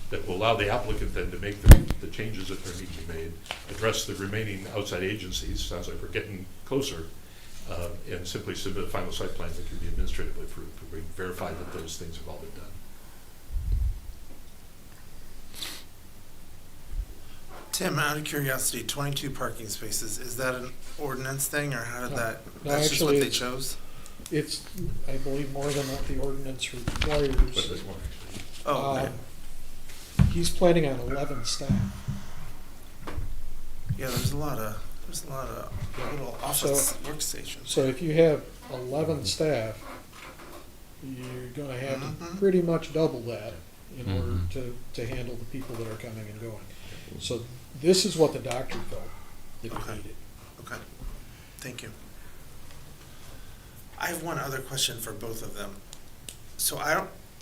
B: that will allow the applicant then to make the changes that need to be made, address the remaining outside agencies, sounds like we're getting closer, and simply submit a final site plan that can be administratively approved. We verify that those things have all been done.
H: Tim, out of curiosity, 22 parking spaces, is that an ordinance thing, or how did that,
J: No,
H: that's just
J: actually,
H: what they
J: it's-
H: chose?
J: It's, I believe, more than what the ordinance requires.
B: But there's more.
H: Oh, okay.
J: He's planning on 11 staff.
H: Yeah, there's a lot of little office workstations.
J: So if you have 11 staff, you're gonna have to
H: Mhm.
J: pretty much double that in order to handle the people that are coming and going. So this is what the doctor felt that he
H: Okay.
J: needed.
H: Okay, thank you. I have one other question for both of them. So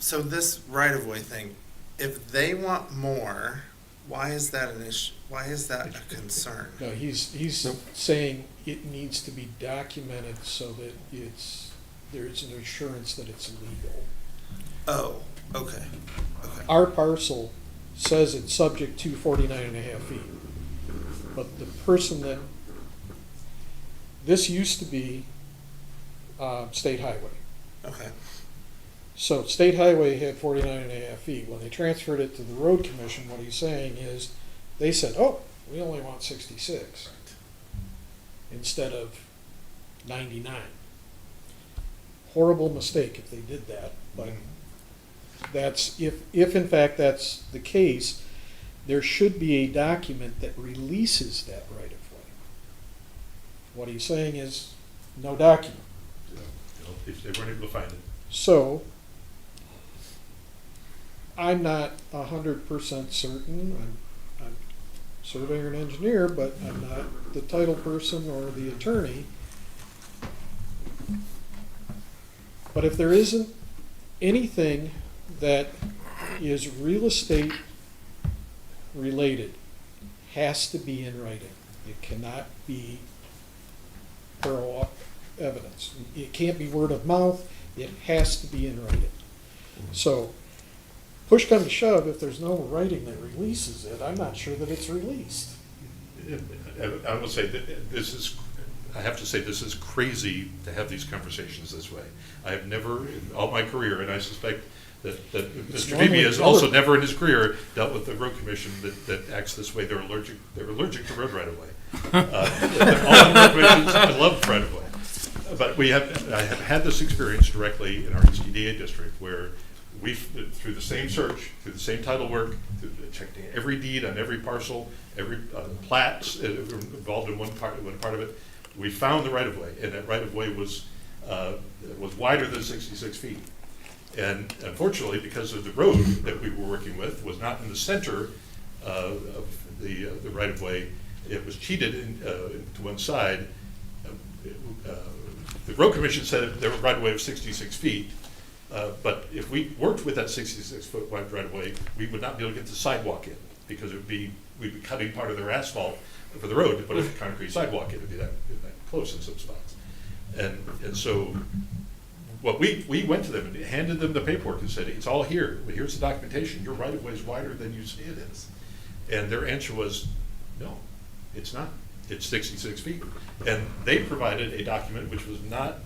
H: So this right-of-way thing, if they want more, why is that an issue? Why is that a concern?
J: No, he's saying it needs to be documented so that there's an assurance that it's legal.
H: Oh, okay, okay.
J: Our parcel says it's subject to 49.5 feet. But the person that, this used to be state highway.
H: Okay.
J: So state highway had 49.5 feet. When they transferred it to the road commission, what he's saying is, they said, oh, we only want 66 instead of 99. Horrible mistake if they did that, but that's, if in fact that's the case, there should be a document that releases that right of way. What he's saying is, no document.
B: If they weren't able to find it.
J: So, I'm not 100% certain, I'm a surveyor and engineer, but I'm not the title person or the attorney. But if there isn't anything that is real estate related, has to be in writing. It cannot be oral evidence. It can't be word of mouth. It has to be in writing. So, push come to shove, if there's no writing that releases it, I'm not sure that it's released.
B: I will say that this is, I have to say, this is crazy to have these conversations this way. I have never, in all my career, and I suspect that
J: It's
B: Mr. Beebe has also
J: normally
B: never in his career dealt with the road commission that acts this way. They're allergic to road right of way. All road commissions, I love right of way. But I have had this experience directly in our SDDA district where we've, through the same search, through the same title work, through checking every deed on every parcel, every plats involved in one part of it, we found the right of way, and that right of way was wider than 66 feet. And unfortunately, because of the road that we were working with was not in the center of the right of way, it was cheated to one side. The road commission said there was a right of way of 66 feet. But if we worked with that 66-foot wide right of way, we would not be able to get the sidewalk in because we'd be cutting part of their asphalt for the road to put a concrete sidewalk in. It'd be that close in some spots. And so what we went to them and handed them the paperwork and said, it's all here. Here's the documentation. Your right of way is wider than you say it is. And their answer was, no, it's not. It's 66 feet. And they provided a document which was not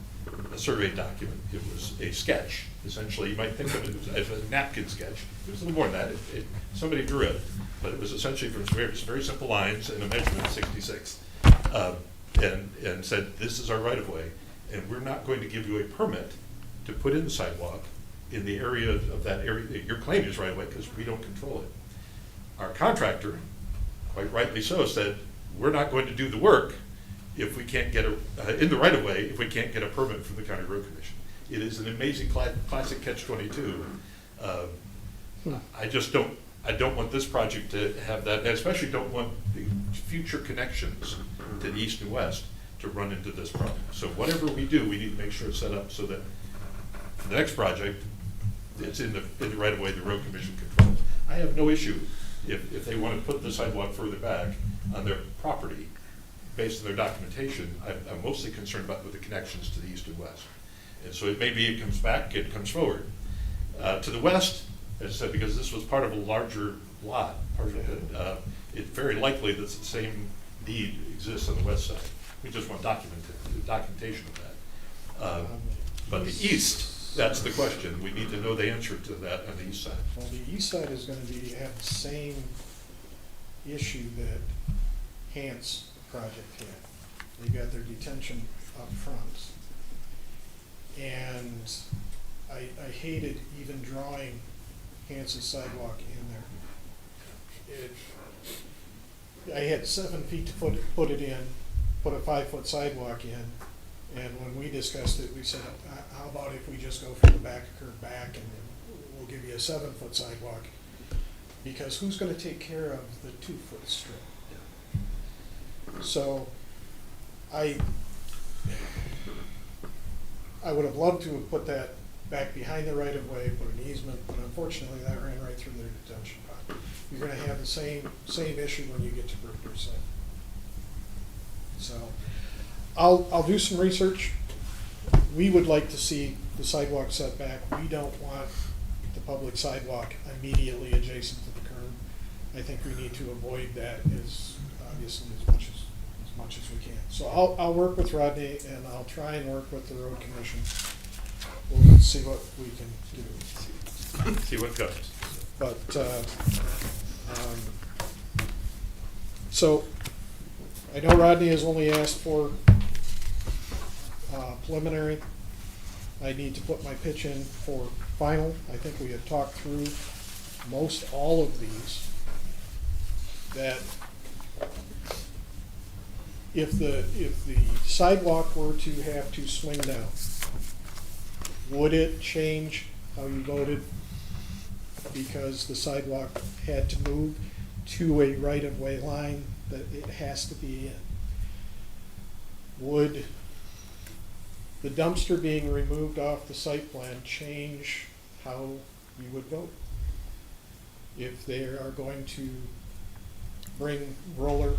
B: a survey document. It was a sketch. Essentially, you might think of it as a napkin sketch. It was a little more than that. Somebody drew it, but it was essentially from very simple lines and a measurement of 66. And said, this is our right of way, and we're not going to give you a permit to put in the sidewalk in the area of that area that your claim is right of way because we don't control it. Our contractor, quite rightly so, said, we're not going to do the work if we can't get in the right of way, if we can't get a permit from the county road commission. It is an amazing classic catch-22. I don't want this project to have that, and especially don't want the future connections to the east and west to run into this problem. So whatever we do, we need to make sure it's set up so that for the next project, it's in the right of way the road commission controls. I have no issue if they want to put the sidewalk further back on their property based on their documentation. I'm mostly concerned about with the connections to the east and west. And so it may be it comes back, it comes forward. To the west, as I said, because this was part of a larger lot, it's very likely that the same deed exists on the west side. We just want documentation of that. But the east, that's the question. We need to know the answer to that on the east side.
J: Well, the east side is going to have the same issue that Hance project had. They got their detention up front. And I hated even drawing Hance's sidewalk in there. I had 7 feet to put it in, put a 5-foot sidewalk in, and when we discussed it, we said, how about if we just go from the back curb back and we'll give you a 7-foot sidewalk? Because who's going to take care of the 2-foot strip? So I would have loved to have put that back behind the right of way, put an easement, but unfortunately that ran right through their detention pond. You're gonna have the same issue when you get to Brook site. So, I'll do some research. We would like to see the sidewalk setback. We don't want the public sidewalk immediately adjacent to the curb. I think we need to avoid that as, obviously, as much as we can. So I'll work with Rodney, and I'll try and work with the road commission. We'll see what we can do.
B: See what comes.
J: But, so, I know Rodney has only asked for preliminary. I need to put my pitch in for final. I think we have talked through most all of these. That if the sidewalk were to have to swing down, would it change how you voted because the sidewalk had to move to a right-of-way line that it has to be in? Would the dumpster being removed off the site plan change how you would vote? If they are going to bring roller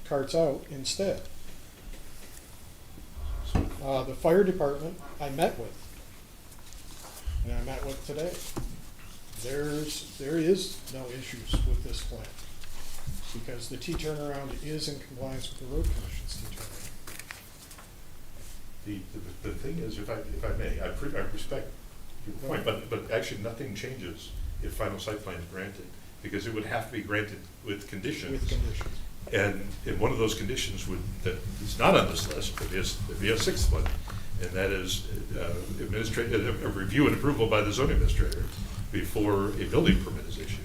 J: carts out instead. The fire department I met with, and I met with today. There is no issues with this plan because the T-turnaround is in compliance with the road commission's T-turnaround.
B: The thing is, if I may, I respect your point, but actually nothing changes if final site plan is granted, because it would have to be granted with conditions.
J: With conditions.
B: And one of those conditions that is not on this list, but there'd be a sixth one, and that is a review and approval by the zoning administrator before a building permit is issued.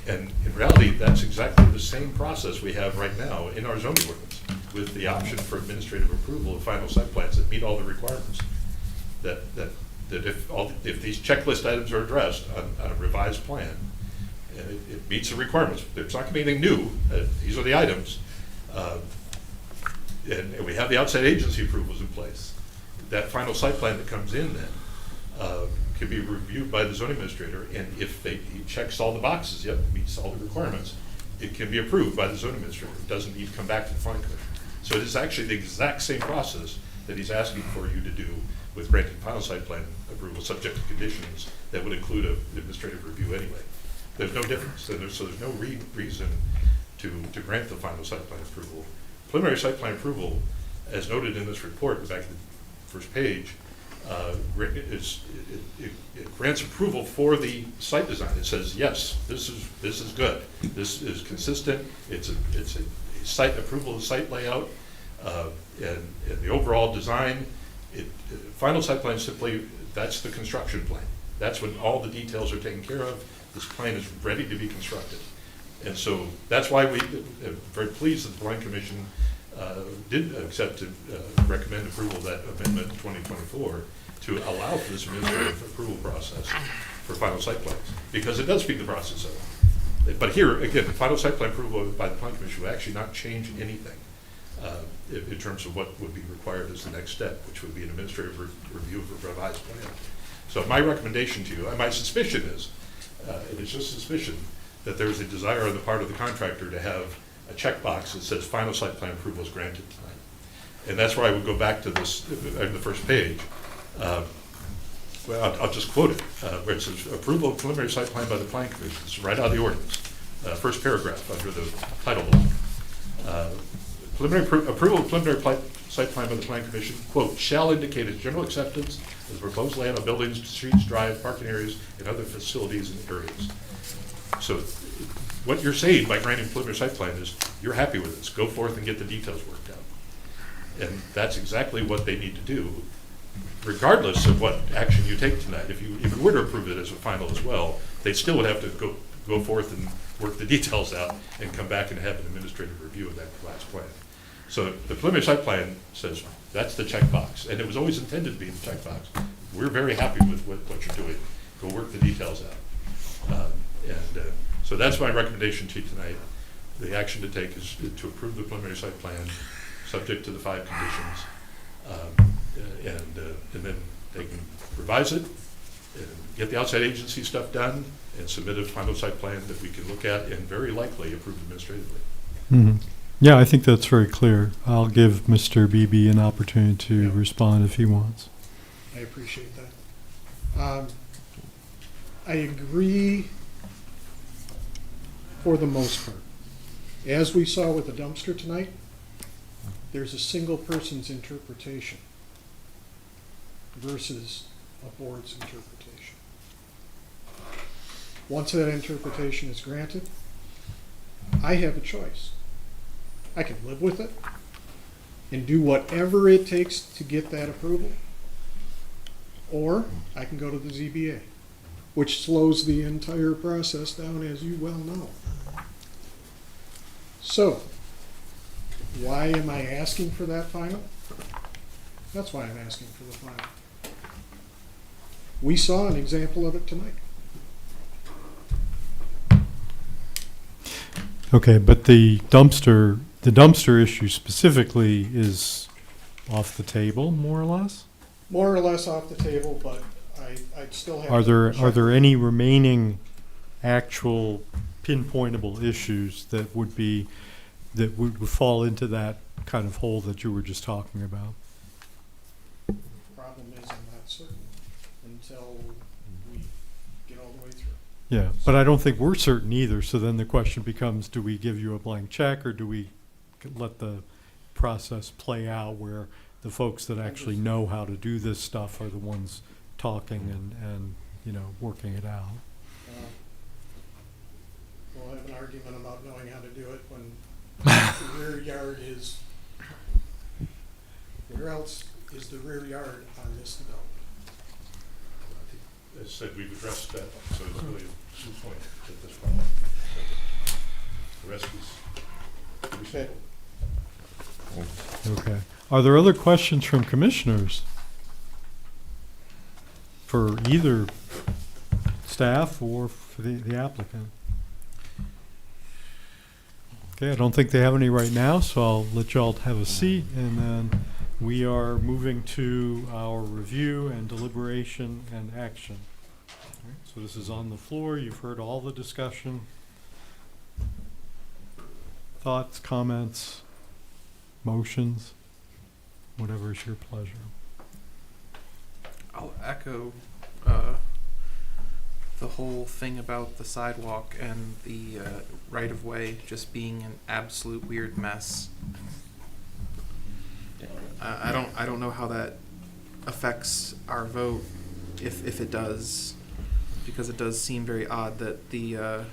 B: And in reality, that's exactly the same process we have right now in our zoning ordinance, with the option for administrative approval of final site plans that meet all the requirements. That if these checklist items are addressed on a revised plan, and it meets the requirements, there's not going to be anything new. These are the items, and we have the outside agency approvals in place. That final site plan that comes in then can be reviewed by the zoning administrator, and if he checks all the boxes, yep, meets all the requirements, it can be approved by the zoning administrator. It doesn't need to come back to the planning commission. So it is actually the exact same process that he's asking for you to do with granting final site plan approval, subject to conditions that would include an administrative review anyway. There's no difference, so there's no reason to grant the final site plan approval. Preliminary site plan approval, as noted in this report, back to the first page, it grants approval for the site design. It says, yes, this is good. This is consistent. It's a site approval of the site layout, and the overall design. Final site plan simply, that's the construction plan. That's when all the details are taken care of. This plan is ready to be constructed. And so that's why we are very pleased that the Plan Commission did accept to recommend approval of that amendment in 2024 to allow for this administrative approval process for final site plans, because it does speed the process up. But here, again, the final site plan approval by the Plan Commission would actually not change anything in terms of what would be required as the next step, which would be an administrative review of a revised plan. So my recommendation to you, and my suspicion is, and it's just suspicion, that there's a desire on the part of the contractor to have a checkbox that says final site plan approval is granted tonight. And that's where I would go back to this, on the first page. Well, I'll just quote it, where it says approval of preliminary site plan by the Plan Commission. It's right out of the ordinance, first paragraph under the title block. Approval of preliminary site plan by the Plan Commission, quote, shall indicate its general acceptance of the proposed layout of buildings, streets, drive, parking areas, and other facilities and areas. So what you're saying by granting preliminary site plan is you're happy with this. Go forth and get the details worked out. And that's exactly what they need to do, regardless of what action you take tonight. If you were to approve it as a final as well, they still would have to go forth and work the details out and come back and have an administrative review of that last plan. So the preliminary site plan says that's the checkbox, and it was always intended to be the checkbox. We're very happy with what you're doing. Go work the details out. So that's my recommendation to you tonight. The action to take is to approve the preliminary site plan, subject to the 5 conditions, and then they can revise it, and get the outside agency stuff done, and submit a final site plan that we can look at and very likely approve administratively.
A: Mhm. Yeah, I think that's very clear. I'll give Mr. Beebe an opportunity to respond if he wants.
J: I appreciate that. I agree for the most part. As we saw with the dumpster tonight, there's a single person's interpretation versus a board's interpretation. Once that interpretation is granted, I have a choice. I can live with it and do whatever it takes to get that approval, or I can go to the ZBA, which slows the entire process down, as you well know. So, why am I asking for that final? That's why I'm asking for the final. We saw an example of it tonight.
A: Okay, but the dumpster issue specifically is off the table, more or less?
J: More or less off the table, but I'd still have.
A: Are
J: to
A: there, are there any remaining actual pinpointable issues that would be, that would fall into that kind of hole that you were just talking about?
J: Problem is, I'm not certain until we get all the way through.
A: Yeah, but I don't think we're certain either, so then the question becomes, do we give you a blank check, or do we let the process play out where the folks that actually know how to do this stuff are the ones talking and you know, working it out?
J: We'll have an argument about knowing how to do it when the rear yard is, where else is the rear yard on this development?
B: As I said, we've addressed that, so it's really a moot point at this point. The rest is pretty simple.
A: Okay. Are there other questions from commissioners for either staff or for the applicant? Okay, I don't think they have any right now, so I'll let y'all have a seat, and then we are moving to our review and deliberation and action. All right, so this is on the floor. You've heard all the discussion. Thoughts, comments, motions, whatever is your pleasure.
I: I'll echo the whole thing about the sidewalk and the right-of-way just being an absolute weird mess. I don't know how that affects our vote, if it does, because it does seem very odd that the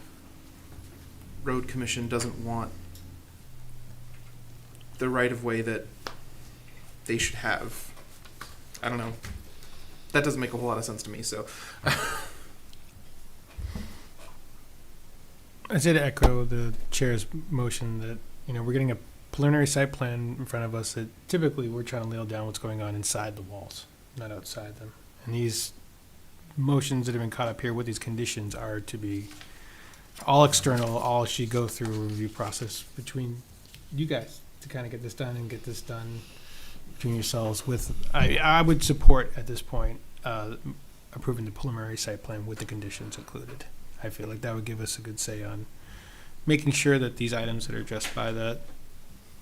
I: road commission doesn't want the right-of-way that they should have. I don't know. That doesn't make a whole lot of sense to me, so.
F: I'd say to echo the chair's motion that, you know, we're getting a preliminary site plan in front of us that typically we're trying to nail down what's going on inside the walls, not outside them. And these motions that have been caught up here with these conditions are to be all external, all should go through a review process between you guys to kind of get this done and get this done between yourselves with, I would support at this point approving the preliminary site plan with the conditions included. I feel like that would give us a good say on making sure that these items that are addressed by that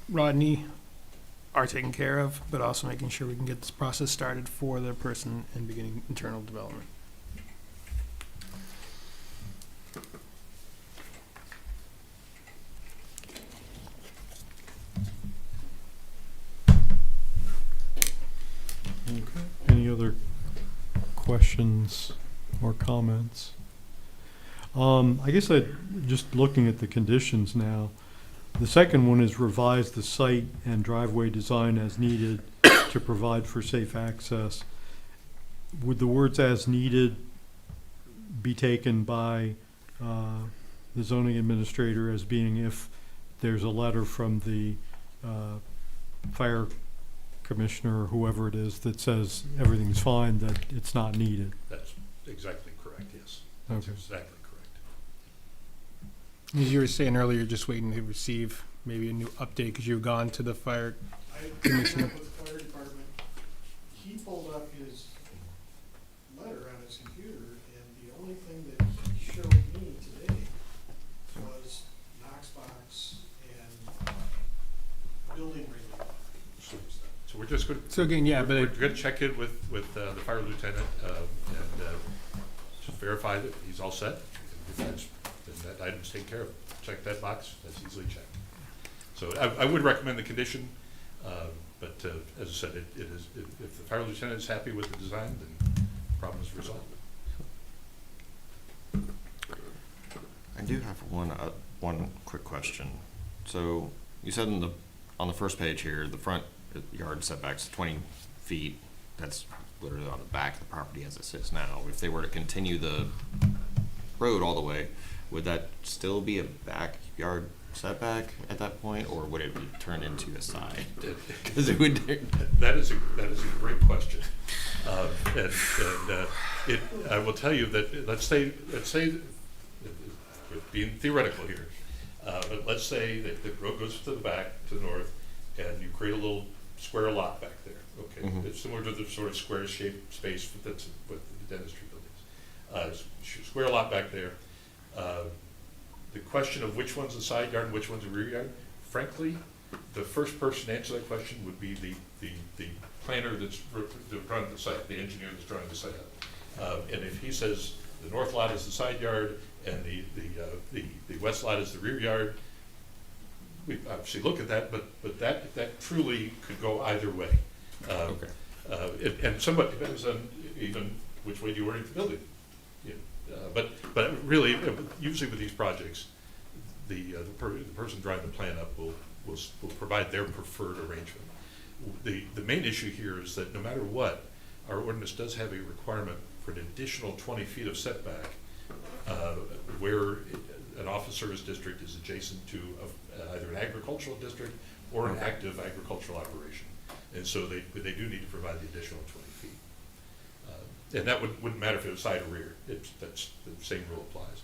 F: Rodney are taken care of, but also making sure we can get this process started for the person and beginning internal development.
A: Okay. Any other questions or comments? I guess just looking at the conditions now, the second one is revise the site and driveway design as needed to provide for safe access. Would the words "as needed" be taken by the zoning administrator as being if there's a letter from the fire commissioner or whoever it is that says everything's fine, that it's not needed?
B: That's exactly correct, yes. That's
A: Okay.
B: exactly correct.
F: As you were saying earlier, just waiting to receive maybe a new update because you've gone to the fire
J: I
F: commissioner.
J: with the fire department, he pulled up his his computer, and the only thing that he showed me today was Knox box and building related.
B: So we're just going.
F: So again, yeah, but
B: We're
F: it-
B: going to check in with the fire lieutenant and just verify that he's all set. If that's, then that item's taken care of. Check that box, that's easily checked. So I would recommend the condition, but as I said, it is, if the fire lieutenant is happy with the design, then the problem is resolved.
E: I do have one quick question. So you said on the first page here, the front yard setback's 20 feet. That's literally on the back of the property as it sits now. If they were to continue the road all the way, would that still be a backyard setback at that point, or would it be turned into a side? Because it would.
B: That is a great question. I will tell you that, let's say, being theoretical here, but let's say that the road goes to the back, to the north, and you create a little square lot back there, okay?
E: Mhm.
B: It's similar to the sort of square-shaped space that's with the dentistry buildings. Square lot back there. The question of which one's a side yard and which one's a rear yard, frankly, the first person to answer that question would be the planner that's running the site, the engineer that's drawing the site out. And if he says the north lot is the side yard and the west lot is the rear yard, we obviously look at that, but that truly could go either way.
E: Okay.
B: And somewhat depends on even which way you orient the building. But really, usually with these projects, the person drawing the plan up will provide their preferred arrangement. The main issue here is that no matter what, our ordinance does have a requirement for an additional 20 feet of setback where an officer's district is adjacent to either an agricultural district or an active agricultural operation. And so they do need to provide the additional 20 feet. And that wouldn't matter if it was side or rear. That's the same rule applies.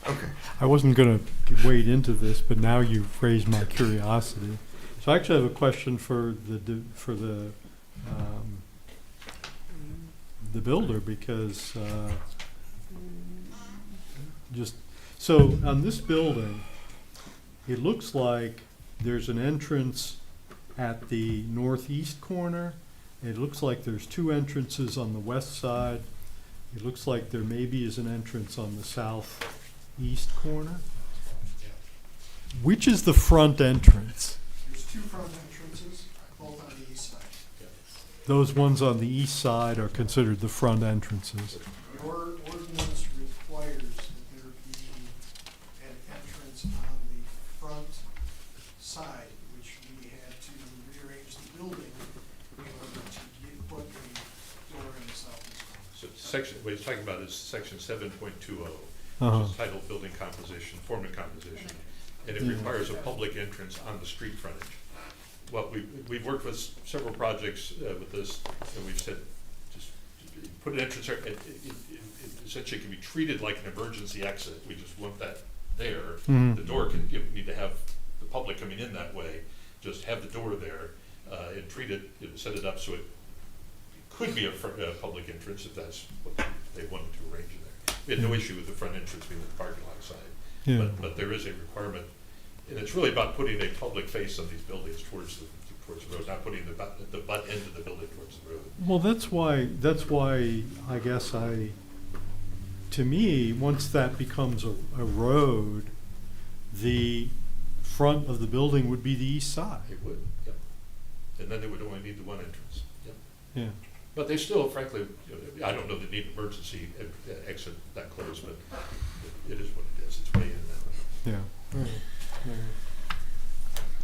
E: Okay.
A: I wasn't going to wade into this, but now you've raised my curiosity. So I actually have a question for the builder, because just so on this building, it looks like there's an entrance at the northeast corner. It looks like there's two entrances on the west side. It looks like there maybe is an entrance on the southeast corner. Which is the front entrance?
J: There's two front entrances, both on the east side.
A: Those ones on the east side are considered the front entrances.
J: Your ordinance requires that there be an entrance on the front side, which we had to rearrange the building in order to put a door in the southeast corner.
B: So what he's talking about is section 7.20,
A: Uh-huh.
B: which is titled Building Composition, Form and Composition. And it requires a public entrance on the street frontage. What we've worked with several projects with this, and we've said, just put an entrance there. It essentially can be treated like an emergency exit. We just want that there.
A: Mhm.
B: The door can, you need to have the public coming in that way. Just have the door there and treat it, set it up so it could be a public entrance if that's what they wanted to arrange in there. We had no issue with the front entrance being the parking lot side.
A: Yeah.
B: But there is a requirement, and it's really about putting a public face on these buildings towards the road, not putting the butt end of the building towards the road.
A: Well, that's why I guess to me, once that becomes a road, the front of the building would be the east side.
B: It would, yep. And then they would only need the one entrance, yep.
A: Yeah.
B: But they still, frankly, I don't know they need an emergency exit that close, but it is what it is. It's way in that way.
A: Yeah.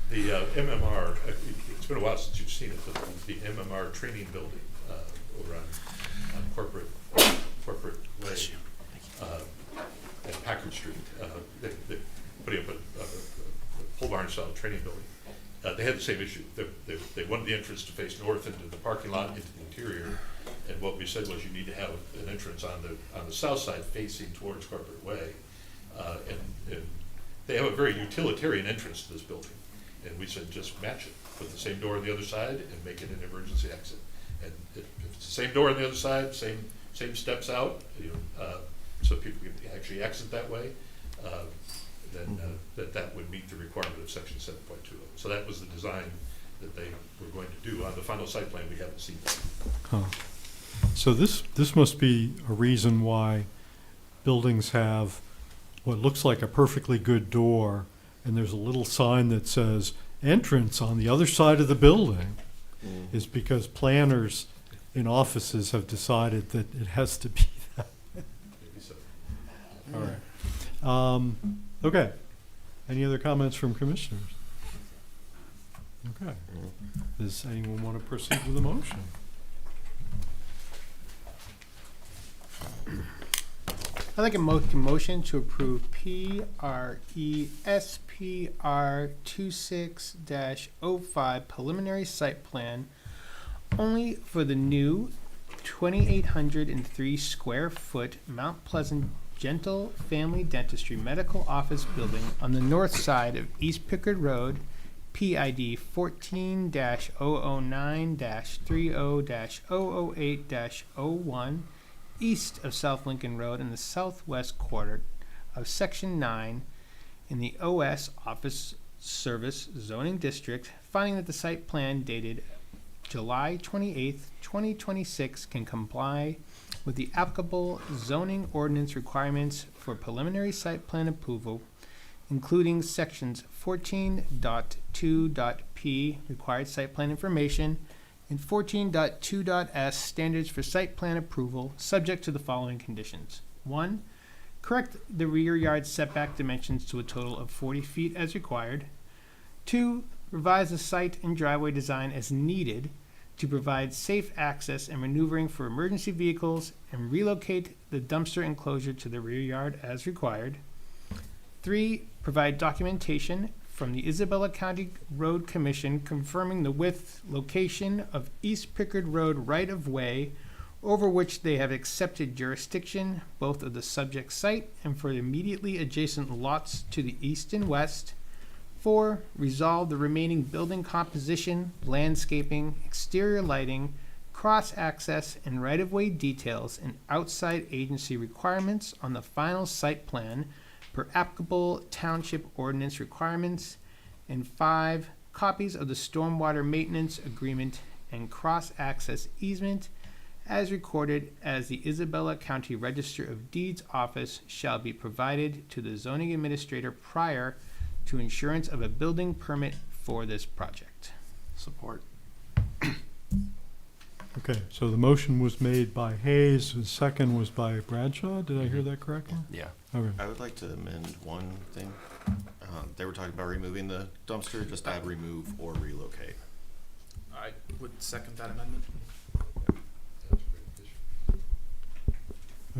B: The MMR, it's been a while since you've seen it, but the MMR training building over on corporate way at Packard Street, they putting up a pole barn style training building. They had the same issue. They wanted the entrance to face north into the parking lot, into the interior, and what we said was you need to have an entrance on the south side facing towards Corporate Way, and they have a very utilitarian entrance to this building, and we said just match it, put the same door on the other side, and make it an emergency exit. And if it's the same door on the other side, same steps out, so people can actually exit that way, then that would meet the requirement of section 7.20. So that was the design that they were going to do. On the final site plan, we haven't seen that.
A: Huh. So this must be a reason why buildings have what looks like a perfectly good door, and there's a little sign that says entrance on the other side of the building, is because planners in offices have decided that it has to be that.
B: Maybe so.
A: All right. Okay. Any other comments from commissioners? Okay. Does anyone want to proceed with the motion?
F: I'd like a motion to approve PRESPR 26-05 preliminary site plan only for the new 2,803 square foot Mount Pleasant Gentle Family Dentistry Medical Office Building on the north side of East Pickard Road, PID 14-009-30-008-01, east of South Lincoln Road in the southwest quarter of Section 9 in the OS Office Service Zoning District, finding that the site plan dated July 28th, 2026 can comply with the applicable zoning ordinance requirements for preliminary site plan approval, including sections 14.2.p, required site plan information, and 14.2.s, standards for site plan approval, subject to the following conditions. 1. Correct the rear yard setback dimensions to a total of 40 feet as required. 2. Revise the site and driveway design as needed to provide safe access and maneuvering for emergency vehicles, and relocate the dumpster enclosure to the rear yard as required. 3. Provide documentation from the Isabella County Road Commission confirming the width, location of East Pickard Road right-of-way over which they have accepted jurisdiction, both of the subject site and for the immediately adjacent lots to the east and west. 4. Resolve the remaining building composition, landscaping, exterior lighting, cross-access, and right-of-way details and outside agency requirements on the final site plan per applicable township ordinance requirements. And 5. Copies of the stormwater maintenance agreement and cross-access easement as recorded as the Isabella County Register of Deeds office shall be provided to the zoning administrator prior to insurance of a building permit for this project.
I: Support.
A: Okay, so the motion was made by Hayes, the second was by Bradshaw. Did I hear that correctly?
E: Yeah.
A: Okay.
E: I would like to amend one thing. They were talking about removing the dumpster, just add remove or relocate.
I: I would second that amendment.
B: That's a great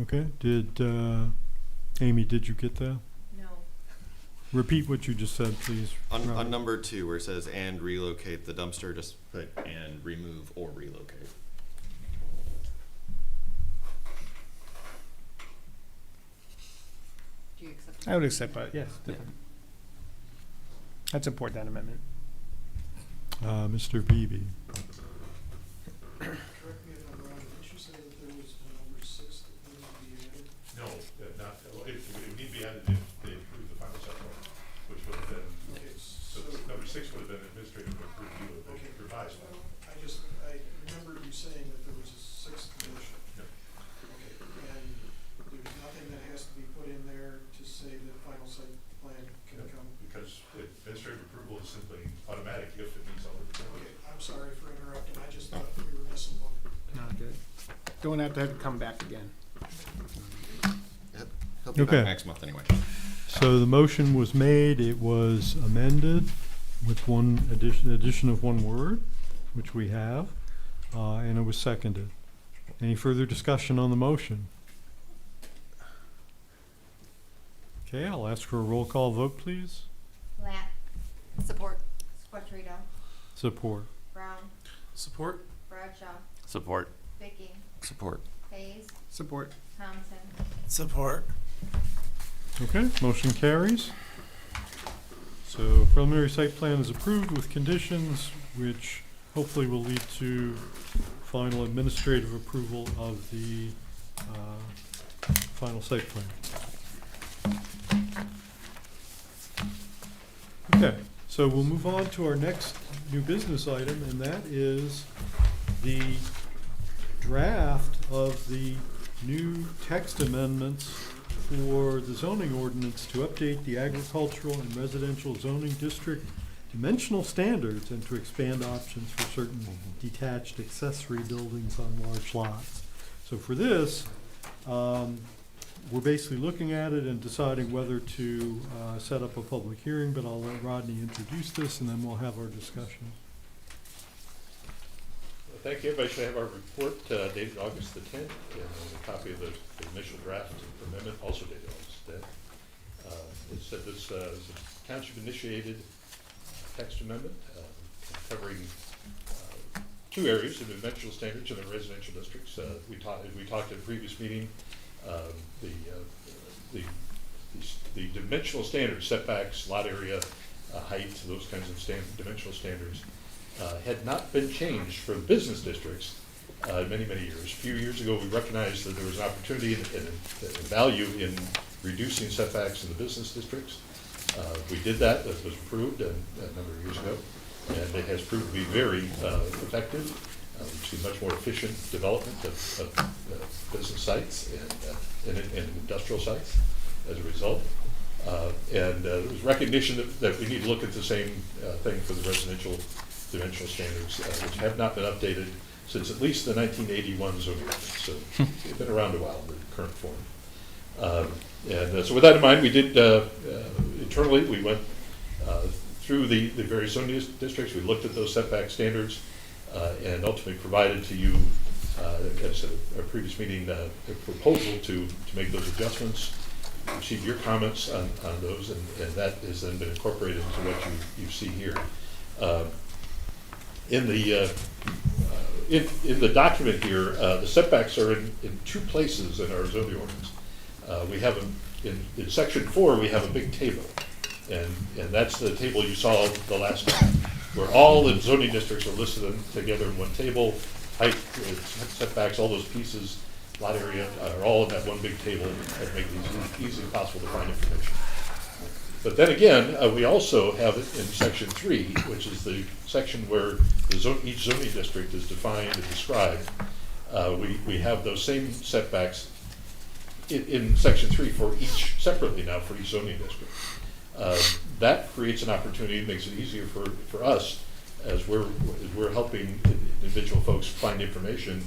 B: addition.
A: Okay, Amy, did you get that?
D: No.
A: Repeat what you just said, please.
E: On
A: Robert.
E: number 2, where it says and relocate the dumpster, just put and remove or relocate.
D: Do you accept?
F: I would accept that, yes. Definitely. I'd support that amendment.
A: Mr. Beebe.
J: Correct me if I'm wrong, didn't you say that there was a number 6 that needed to be added?
B: No, it would need to be added if they approve the final site plan, which would have been,
J: Okay,
B: so number 6 would have been administrative review of the revised one.
J: I remember you saying that there was a 6th condition.
B: Yeah.
J: Okay, and there's nothing that has to be put in there to say that final site plan can come.
B: Because administrative approval is simply automatic if it meets all the
J: Okay,
B: requirements.
J: I'm sorry for interrupting, I just thought we were missing one.
F: No, good. Don't have to come back again.
E: He'll be
A: Okay.
E: back next month anyway.
A: So the motion was made, it was amended with one addition of one word, which we have, and it was seconded. Any further discussion on the motion? Okay, I'll ask for a roll call vote, please.
D: Lat. Support. Squattrito.
A: Support.
D: Brown.
I: Support.
D: Bradshaw.
G: Support.
D: Vicky.
E: Support.
D: Hayes.
F: Support.
D: Thompson.
H: Support.
A: Okay, motion carries. So preliminary site plan is approved with conditions which hopefully will lead to final administrative approval of the final site plan. Okay, so we'll move on to our next new business item, and that is the draft of the new text amendments for the zoning ordinance to update the agricultural and residential zoning district dimensional standards and to expand options for certain detached accessory buildings on large lots. So for this, we're basically looking at it and deciding whether to set up a public hearing, but I'll let Rodney introduce this and then we'll have our discussion.
B: Thank you. Everybody should have our report dated August the 10th, and a copy of the initial draft amendment also dated August 10th. It said this is a township-initiated text amendment covering two areas, the dimensional standards in the residential districts. As we talked at a previous meeting, the dimensional standards, setbacks, lot area, height, those kinds of dimensional standards had not been changed for the business districts many, many years. A few years ago, we recognized that there was an opportunity and value in reducing setbacks in the business districts. We did that. That was approved a number of years ago, and it has proved to be very effective. We've seen much more efficient development of business sites and industrial sites as a result. And there was recognition that we need to look at the same thing for the residential dimensional standards, which have not been updated since at least the 1981 zoning ordinance. So they've been around a while in the current form. So with that in mind, we did internally, we went through the various zoning districts. We looked at those setback standards and ultimately provided to you, as a previous meeting, a proposal to make those adjustments. Received your comments on those, and that has then been incorporated into what you see here. In the document here, the setbacks are in two places in our zoning ordinance. We have them in section 4. We have a big table, and that's the table you saw the last time, where all the zoning districts are listed together in one table. Height, setbacks, all those pieces, lot area are all in that one big table that make it easily possible to find information. But then again, we also have it in section 3, which is the section where each zoning district is defined and described. We have those same setbacks in section 3 for each separately now for each zoning district. That creates an opportunity, makes it easier for us as we're helping individual folks find information.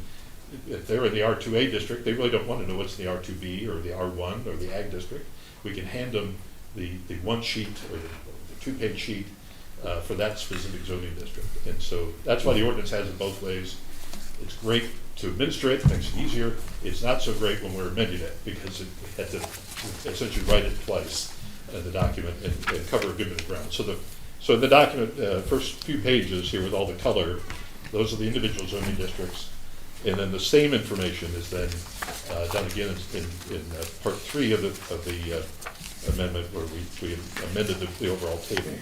B: If they're in the R2A district, they really don't want to know what's in the R2B or the R1 or the Ag district. We can hand them the one sheet or the two-page sheet for that specific zoning district. And so that's why the ordinance has it both ways. It's great to administer it, makes it easier. It's not so great when we're amending it because it had to essentially write it twice in the document and cover a good bit of ground. So in the document, first few pages here with all the color, those are the individual zoning districts. And then the same information is then done again in part 3 of the amendment, where we amended the overall table.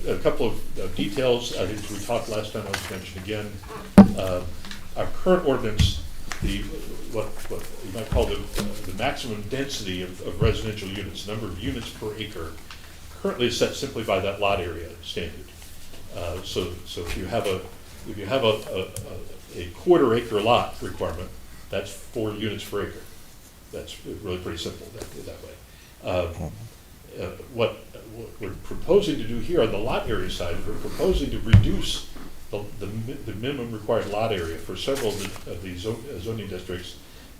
B: A couple of details I think we talked last time. I was mentioned again. Our current ordinance, what you might call the maximum density of residential units, number of units per acre, currently is set simply by that lot area standard. So if you have a quarter acre lot requirement, that's 4 units per acre. That's really pretty simple that way. What we're proposing to do here on the lot area side, we're proposing to reduce the minimum required lot area for several of the zoning districts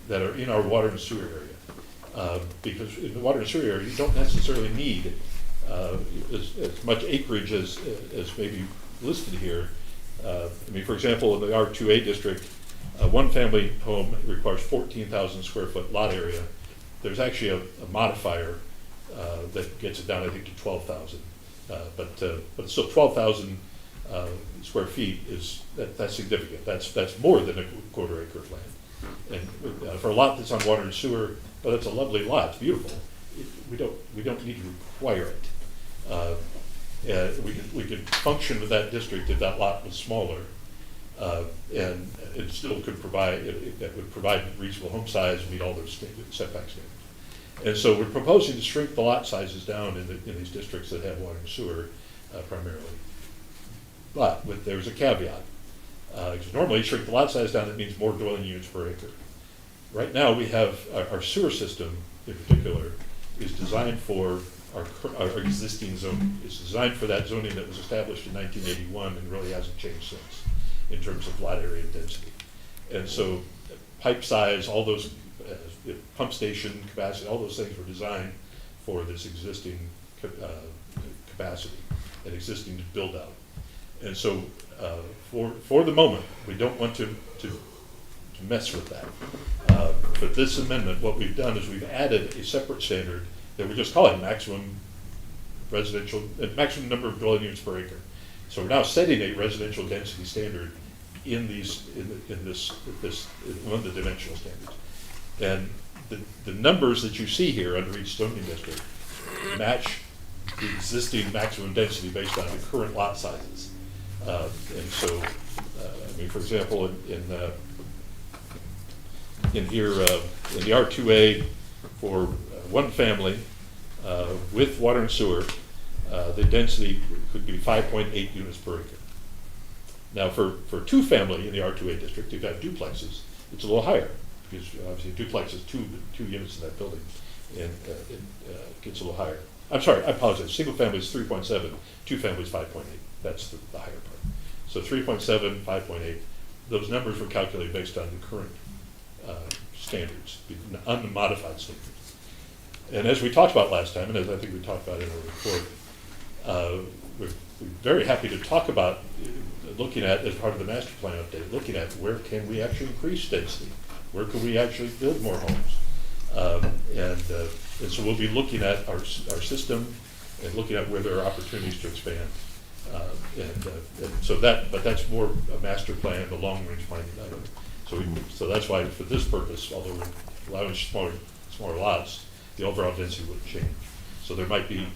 B: that are in our water and sewer area. Because in the water and sewer area, you don't necessarily need as much acreage as maybe listed here. I mean, for example, in the R2A district, one family home requires 14,000 square foot lot area. There's actually a modifier that gets it down, I think, to 12,000. But still 12,000 square feet that's significant. That's more than a quarter acre of land. And for a lot that's on water and sewer, well, that's a lovely lot. It's beautiful. we don't need to require it. We could function with that district if that lot was smaller, and it still could provide, that would provide reasonable home size, meet all those setback standards. And so we're proposing to shrink the lot sizes down in these districts that have water and sewer primarily. But there's a caveat. Because normally shrink the lot size down, that means more dwelling units per acre. Right now we have, our sewer system in particular is designed for our existing zone. It's designed for that zoning that was established in 1981 and really hasn't changed since in terms of lot area density. And so pipe size, all those pump station capacity, all those things were designed for this existing capacity and existing build out. And so for the moment, we don't want to mess with that. But this amendment, what we've done is we've added a separate standard that we're just calling maximum residential, maximum number of dwelling units per acre. So we're now setting a residential density standard in this one of the dimensional standards. And the numbers that you see here under each zoning district match the existing maximum density based on the current lot sizes. And so, I mean, for example, in here, in the R2A for one family with water and sewer, the density could be 5.8 units per acre. Now, for two family in the R2A district, you've got duplexes, it's a little higher, because obviously a duplex is two units in that building, and it gets a little higher. I'm sorry, I apologize. Single family is 3.7, two families 5.8. That's the higher part. So 3.7, 5.8. Those numbers were calculated based on the current standards, unmodified standards. And as we talked about last time, and as I think we talked about in our report, we're very happy to talk about looking at, as part of the master plan update, looking at where can we actually increase density, where can we actually build more homes, and so we'll be looking at our system and looking at where there are opportunities to expand, and so but that's more a master plan, the long range planning item. So that's why for this purpose, although we're allowing smaller lots, the overall density wouldn't change. So there might be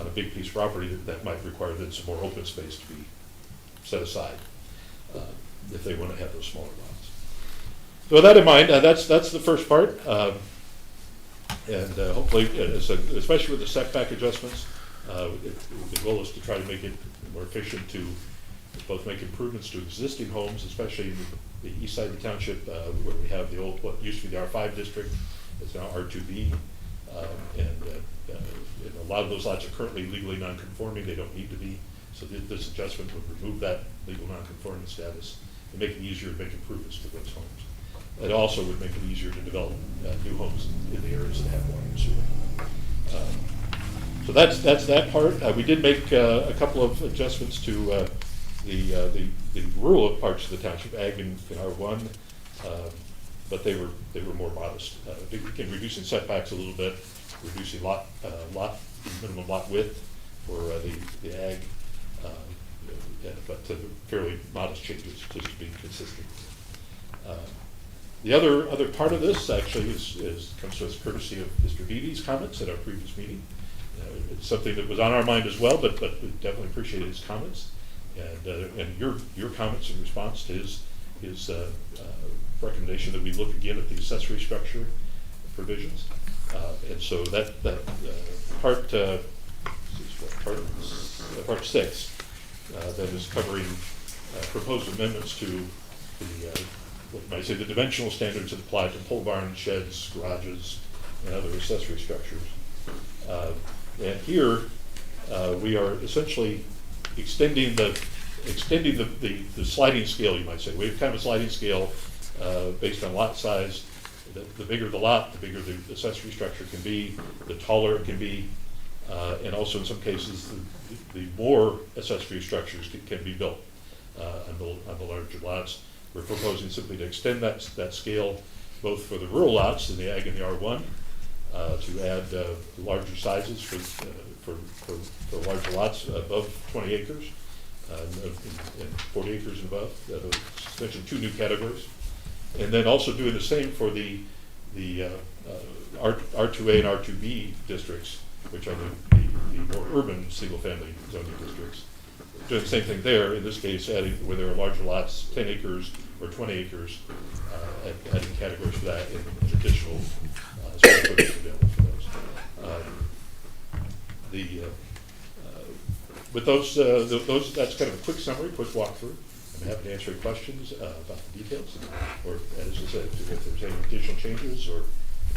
B: on a big piece of property that might require then some more open space to be set aside if they want to have those smaller lots. So with that in mind, that's the first part, and hopefully, especially with the setback adjustments, the goal is to try to make it more efficient to both make improvements to existing homes, especially in the east side of the township, where we have the old, what used to be the R5 district, it's now R2B, and a lot of those lots are currently legally non-conforming. They don't need to be. So this adjustment would remove that legal non-conforming status and make it easier to make improvements to those homes. It also would make it easier to develop new homes in the areas that have water and sewer. So that's that part. We did make a couple of adjustments to the rural parts of the township, ag and R1, but they were more modest. Again, reducing setbacks a little bit, reducing minimum lot width for the ag, but fairly modest changes just to be consistent. The other part of this actually comes to us courtesy of Mr. Beattie's comments at our previous meeting. It's something that was on our mind as well, but we definitely appreciated his comments and your comments in response to his recommendation that we look again at the accessory structure provisions. And so that part 6 that is covering proposed amendments to what you might say the dimensional standards that apply to pole barns, sheds, garages, and other accessory structures. And here we are essentially extending the sliding scale, you might say. We have kind of a sliding scale based on lot size. The bigger the lot, the bigger the accessory structure can be, the taller it can be, and also in some cases the more accessory structures can be built on the larger lots. We're proposing simply to extend that scale both for the rural lots in the ag and the R1 to add larger sizes for larger lots above 20 acres and 40 acres and above. Mentioned 2 new categories. And then also doing the same for the R2A and R2B districts, which are the more urban single-family zoning districts. Doing the same thing there, in this case, adding, where there are larger lots, 10 acres or 20 acres, adding categories for that and additional square footage available for those. With those, that's kind of a quick summary, quick walkthrough. I'm happy to answer any questions about the details, or as I said, if there's any additional changes or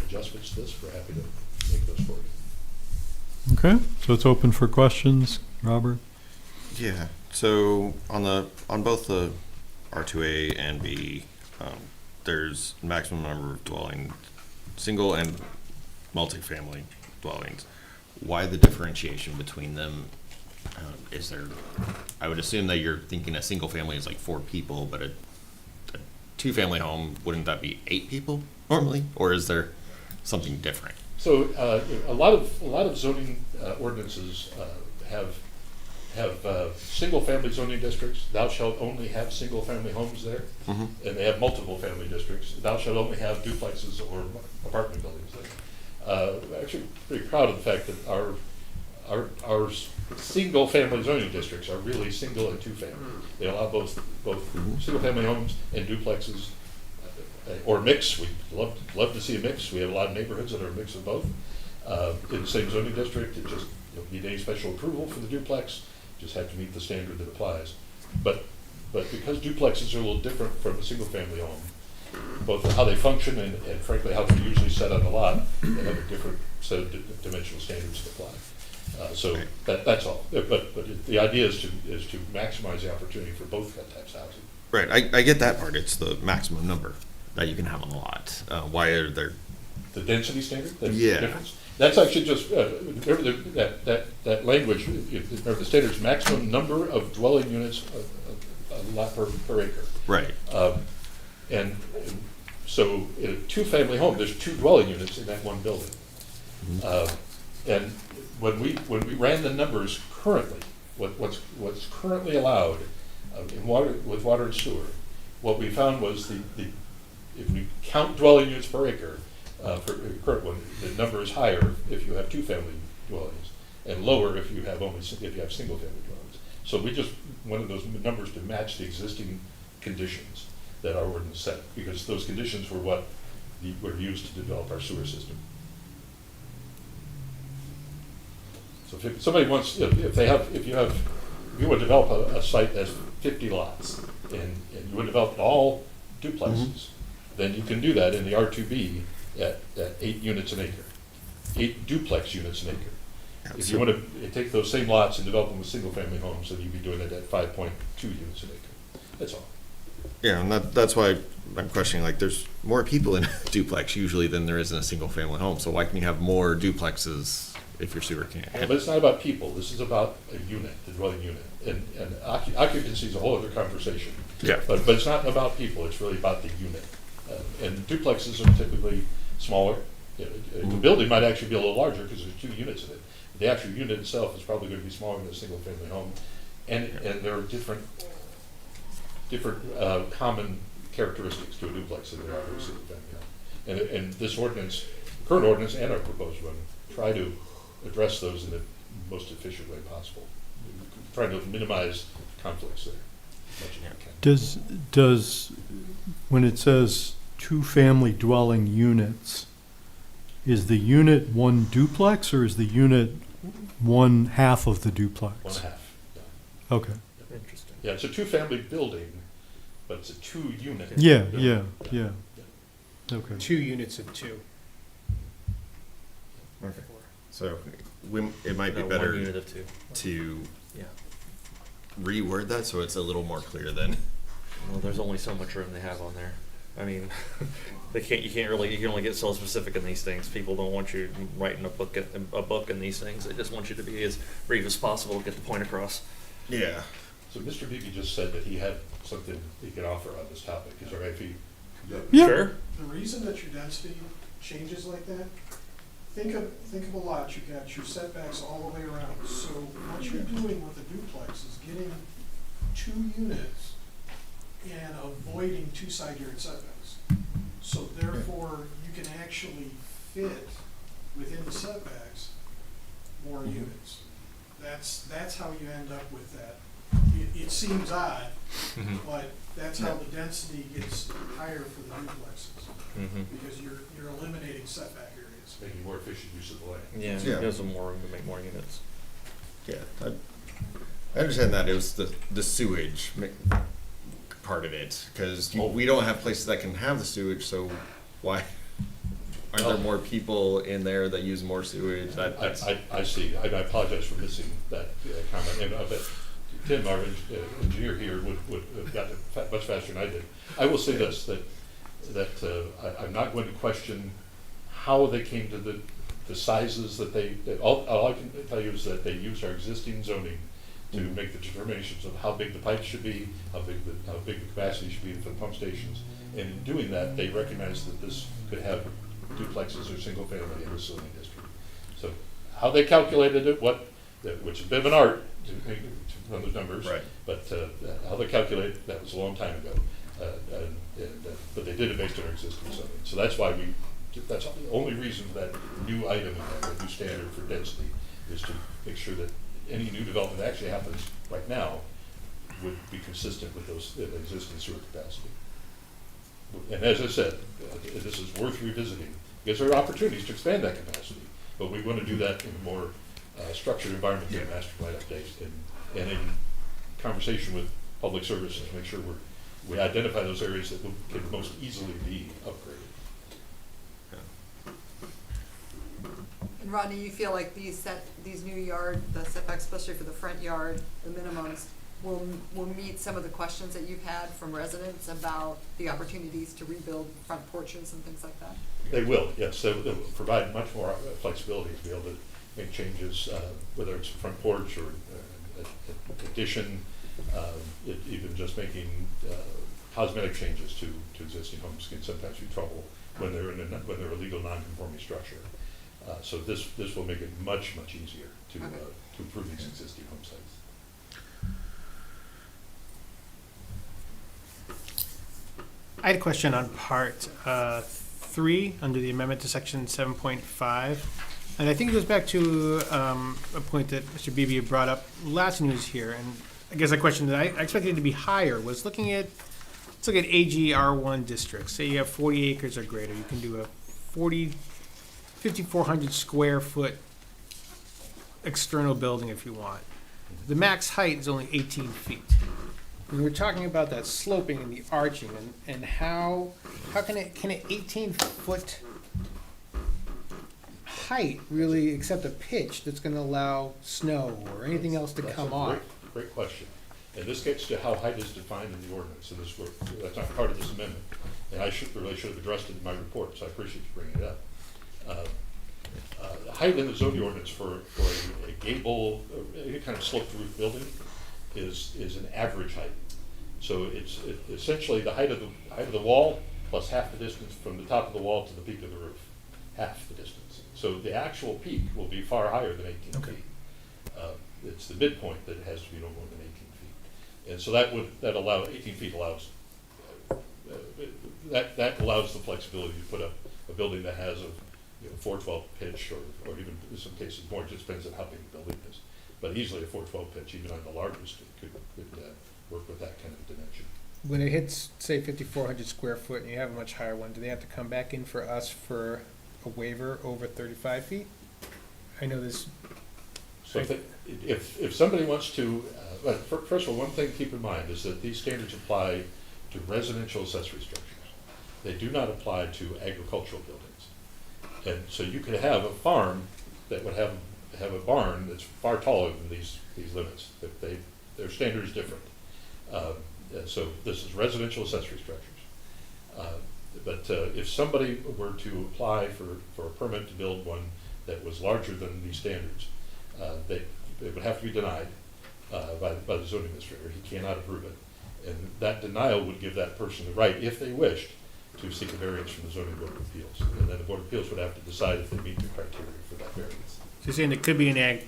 B: adjustments to this, we're happy to make those for you.
A: Okay, so it's open for questions. Robert?
E: Yeah. So on both the R2A and B, there's maximum number of dwelling, single and multifamily dwellings. Why the differentiation between them? Is there? I would assume that you're thinking a single family is like 4 people, but a 2-family home, wouldn't that be 8 people normally, or is there something different?
B: So a lot of zoning ordinances have single-family zoning districts. Thou shalt only have single-family homes there,
E: Mm-hmm.
B: and they have multiple family districts. Thou shalt only have duplexes or apartment buildings there. Actually, pretty proud of the fact that our single-family zoning districts are really single and 2-family. They allow both single-family homes and duplexes, or mix. We'd love to see a mix. We have a lot of neighborhoods that are a mix of both. In the same zoning district, it just, you don't need any special approval for the duplex, just have to meet the standard that applies. But because duplexes are a little different from a single-family home, both how they function and frankly how they're usually set on the lot, they have a different set of dimensional standards that apply. So that's all. But the idea is to maximize the opportunity for both types of housing.
E: Right. I get that part. It's the maximum number that you can have on the lot. Why are there?
B: The density standard? That's
E: Yeah.
B: the difference? That's actually just, remember that language, remember the standard's maximum number of dwelling units a lot per acre.
E: Right.
B: And so in a 2-family home, there's 2 dwelling units in that one building. And when we ran the numbers currently, what's currently allowed with water and sewer, what we found was if we count dwelling units per acre, for the current one, the number is higher if you have 2-family dwellings, and lower if you have single-family dwellings. So we just wanted those numbers to match the existing conditions that our ordinance set, because those conditions were what were used to develop our sewer system. So if somebody wants, if you would develop a site that's 50 lots, and you would develop all duplexes, then you can do that in the R2B at 8 units an acre, 8 duplex units an acre. If you want to take those same lots and develop them with single-family homes, then you'd be doing it at 5.2 units an acre. That's all.
E: Yeah, and that's why I'm questioning, like, there's more people in a duplex usually than there is in a single-family home, so why can you have more duplexes if your sewer can't?
B: But it's not about people. This is about a unit, the dwelling unit. And occupancy is a whole other conversation.
E: Yeah.
B: But it's not about people. It's really about the unit. And duplexes are typically smaller. The building might actually be a little larger because there's 2 units in it. The actual unit itself is probably going to be smaller than a single-family home. And there are different common characteristics to a duplex than there are to a single-family home. And this ordinance, current ordinance and our proposed one, try to address those in the most efficient way possible. Trying to minimize conflicts there as much as we can.
A: Does when it says 2-family dwelling units, is the unit one duplex or is the unit one half of the duplex?
B: 1.5. Yeah.
A: Okay.
G: Interesting.
B: Yeah, it's a 2-family building, but it's a 2-unit.
A: Yeah,
B: building.
A: yeah. Okay.
F: 2 units of 2.
E: Okay. So it might be
G: No,
E: better
G: 1 unit of 2.
E: to
G: Yeah.
E: reword that so it's a little more clear then.
G: Well, there's only so much room they have on there. I mean, you can only get so specific in these things. People don't want you writing a book in these things. They just want you to be as brief as possible to get the point across.
E: Yeah.
B: So Mr. Beebe just said that he had something he could offer on this topic. Is that right? If he,
A: Yeah.
G: Sure.
J: The reason that your density changes like that, think of a lot, you've got your setbacks all the way around. So what you're doing with a duplex is getting 2 units and avoiding 2 side yard setbacks. So therefore, you can actually fit within the setbacks, more units. That's how you end up with that. It seems odd, but that's how the density gets higher for the duplexes, because you're eliminating setback areas.
B: Making more efficient use of the land.
G: Yeah,
E: Yeah.
G: it gives them more room to make more units.
E: Yeah, I understand that. It was the sewage part of it, because we don't have places that can have the sewage, so why aren't there more people in there that use more sewage?
B: I see. I apologize for missing that comment. And I bet Tim, our engineer here, would have gotten it much faster than I did. I will say this, that I'm not going to question how they came to the sizes that all I can tell you is that they used our existing zoning to make the determinations of how big the pipes should be, how big the capacity should be for the pump stations. And in doing that, they recognized that this could have duplexes or single family in the zoning district. So how they calculated it, which is a bit of an art to run those numbers,
E: Right.
B: but how they calculated, that was a long time ago. But they did it based on our existing zoning. So that's why that's the only reason for that new item, that new standard for density, is to make sure that any new development that actually happens right now would be consistent with those existing sewer capacity. And as I said, this is worth revisiting, because there are opportunities to expand that capacity, but we want to do that in a more structured environment than master plan updates, and in conversation with public services, make sure we identify those areas that can most easily be upgraded.
D: And Rodney, you feel like these new yard, the setbacks, especially for the front yard, the minimums, will meet some of the questions that you've had from residents about the opportunities to rebuild front porches and things like that?
B: They will, yes. They'll provide much more flexibility to be able to make changes, whether it's front porch or addition, even just making cosmetic changes to existing homes can sometimes be trouble when they're a legal non-conforming structure. So this will make it much easier to improve these existing home sites.
F: I had a question on part 3 under the amendment to section 7.5. And I think it goes back to a point that Mr. Beebe brought up last time he was here. And I guess a question that I expected it to be higher was let's look at AGR1 districts. Say you have 40 acres or greater. You can do a 5,400 square foot external building if you want. The max height is only 18 feet. We were talking about that sloping and the arching and how can an 18-foot height really accept a pitch that's going to allow snow or anything else to come off?
B: Great question. And this gets to how height is defined in the ordinance, and that's not part of this amendment. And I should have addressed it in my report, so I appreciate you bringing it up. Height in the zoning ordinance for a gable, any kind of sloped roof building is an average height. So it's essentially the height of the wall plus half the distance from the top of the wall to the peak of the roof, half the distance. So the actual peak will be far higher than 18 feet. It's the midpoint that has to be no more than 18 feet. And so that allows 18 feet allows that allows the flexibility to put up a building that has a 412 pitch or even in some cases more. It just depends on how big the building is. But easily a 412 pitch, even on the largest, could work with that kind of dimension.
F: When it hits, say, 5,400 square foot and you have a much higher one, do they have to come back in for us for a waiver over 35 feet? I know this.
B: So if somebody wants to, first of all, one thing to keep in mind is that these standards apply to residential accessory structures. They do not apply to agricultural buildings. And so you could have a farm that would have a barn that's far taller than these limits. Their standard is different. So this is residential accessory structures. But if somebody were to apply for a permit to build one that was larger than these standards, it would have to be denied by the zoning administrator. He cannot approve it. And that denial would give that person the right, if they wished, to seek a variance from the zoning board of appeals. And then the board of appeals would have to decide if they meet the criteria for that variance.
F: So you're saying it could be an ag,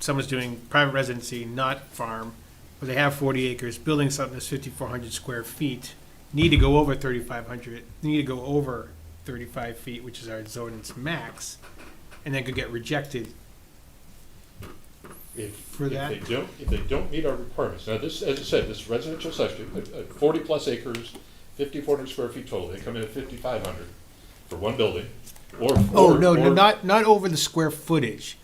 F: someone's doing private residency, not farm, where they have 40 acres, building something that's 5,400 square feet, need to go over 3,500, need to go over 35 feet, which is our zoning's max, and then could get rejected for that?
B: If they don't meet our requirements, now this, as I said, this is residential section, 40-plus acres, 5,400 square feet total, they come in at 5,500 for one building,
F: Oh, no, not over the square footage,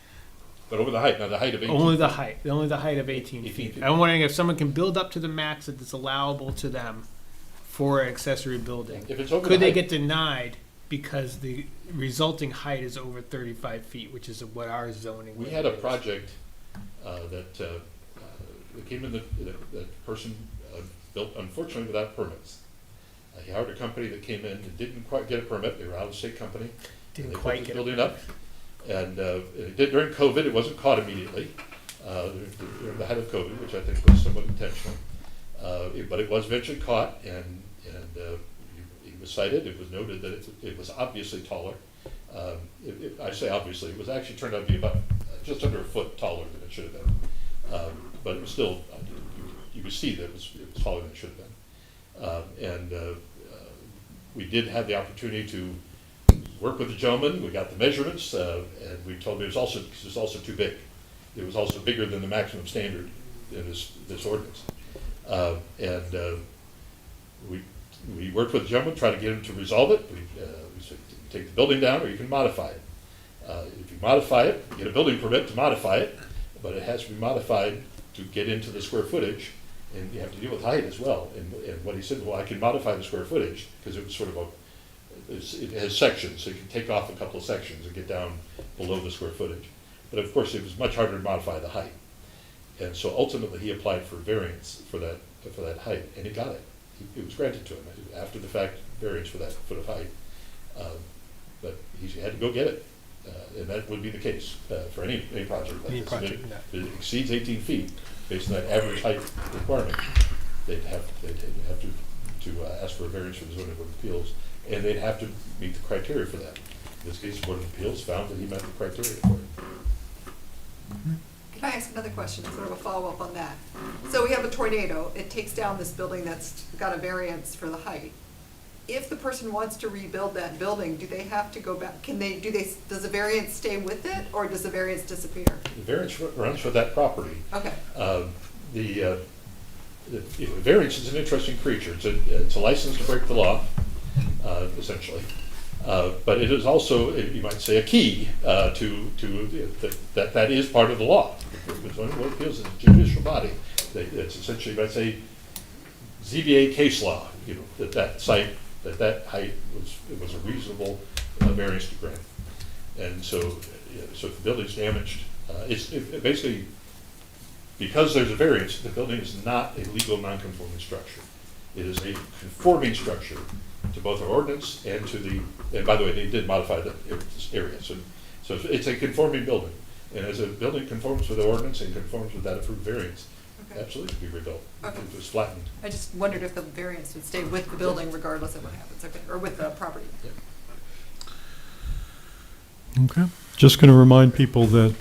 B: but over the height, now the height of 18.
F: only the height of 18
B: 18
F: feet.
B: feet.
F: I'm wondering if someone can build up to the max that is allowable to them for an accessory building.
B: If it's over
F: Could
B: the
F: they
B: height,
F: get denied because the resulting height is over 35 feet, which is what our zoning
B: we had a
F: is?
B: project that came in, that person built unfortunately without permits. He hired a company that came in and didn't quite get a permit, they were out of state company.
F: Didn't
B: They put
F: quite
B: this
F: get
B: building up, and it did during COVID, it wasn't caught immediately, during the height of COVID, which I think was somewhat intentional. But it was eventually caught, and he was cited, it was noted that it was obviously taller. I say obviously, it was actually turned out to be about just under a foot taller than it should have been. But it was still, you could see that it was taller than it should have been. We did have the opportunity to work with the gentleman, we got the measurements, and we told him it was also too big. It was also bigger than the maximum standard in this ordinance. We worked with the gentleman, tried to get him to resolve it. We said, take the building down or you can modify it. If you modify it, get a building permit to modify it, but it has to be modified to get into the square footage, and you have to deal with height as well. And what he said, well, I can modify the square footage, because it was sort of it has sections, so you can take off a couple of sections and get down below the square footage. But of course, it was much harder to modify the height. And so ultimately, he applied for variance for that height, and he got it. It was granted to him after the fact, variance for that foot of height. But he had to go get it, and that would be the case for any project like
F: Any
B: this.
F: project,
B: If it exceeds 18 feet, based on that average height requirement, they'd have to ask for a variance from the zoning board of appeals, and they'd have to meet the criteria for that. In this case, the board of appeals found that he met the criteria for it.
D: Can I ask another question, sort of a follow-up on that? So we have a tornado, it takes down this building that's got a variance for the height. If the person wants to rebuild that building, do they have to go back, does the variance stay with it, or does the variance disappear?
B: The variance runs for that property.
D: Okay,
B: The variance is an interesting creature. It's a license to break the law, essentially. But it is also, you might say, a key that is part of the law. The zoning board of appeals is a judicial body. It's essentially, you might say, ZBA case law. That site, that height was a reasonable variance to grant. And so if the building's damaged, it's basically, because there's a variance, the building is not a legal non-conforming structure. It is a conforming structure to both our ordinance and and by the way, they did modify the area. So it's a conforming building. And as a building conforms with the ordinance and conforms with that approved variance,
D: okay.
B: absolutely could be rebuilt.
D: Okay.
B: If it was flattened.
D: I just wondered if the variance would stay with the building regardless of what happens, okay, or with the property.
A: Okay. Just going to remind people that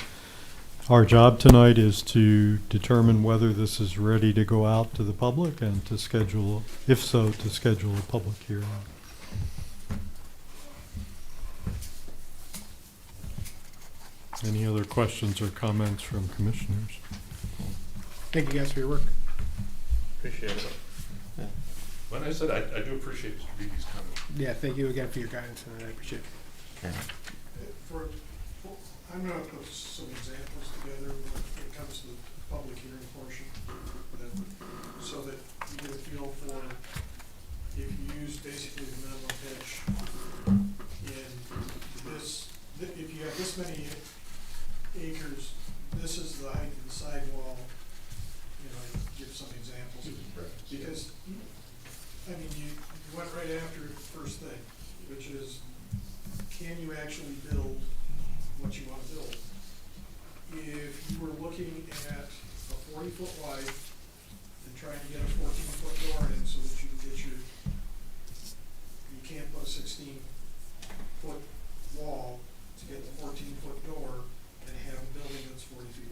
A: our job tonight is to determine whether this is ready to go out to the public and to schedule, if so, to schedule a public hearing. Any other questions or comments from commissioners?
F: Thank you guys for your work.
G: Appreciate it.
B: When I said, I do appreciate Mr. Beatty's comment.
F: Yeah, thank you again for your guidance, and I appreciate it.
J: I'm gonna put some examples together when it comes to the public hearing portion, so that you get a feel for if you use basically the minimum pitch in this, if you have this many acres, this is the height of the sidewall, give some examples. Because, I mean, you went right after the first thing, which is, can you actually build what you want to build? If you were looking at a 40-foot wide and trying to get a 14-foot door in so that you can get you can't put a 16-foot wall to get the 14-foot door and have a building that's 40 feet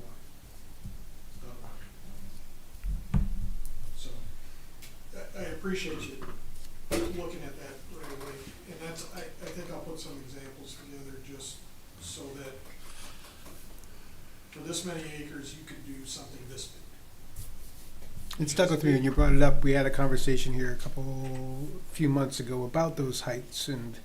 J: wide. So, I appreciate you looking at that right away, and that's, I think I'll put some examples together just so that for this many acres, you could do something this big.
F: It stuck with me when you brought it up. We had a conversation here few months ago about those heights, and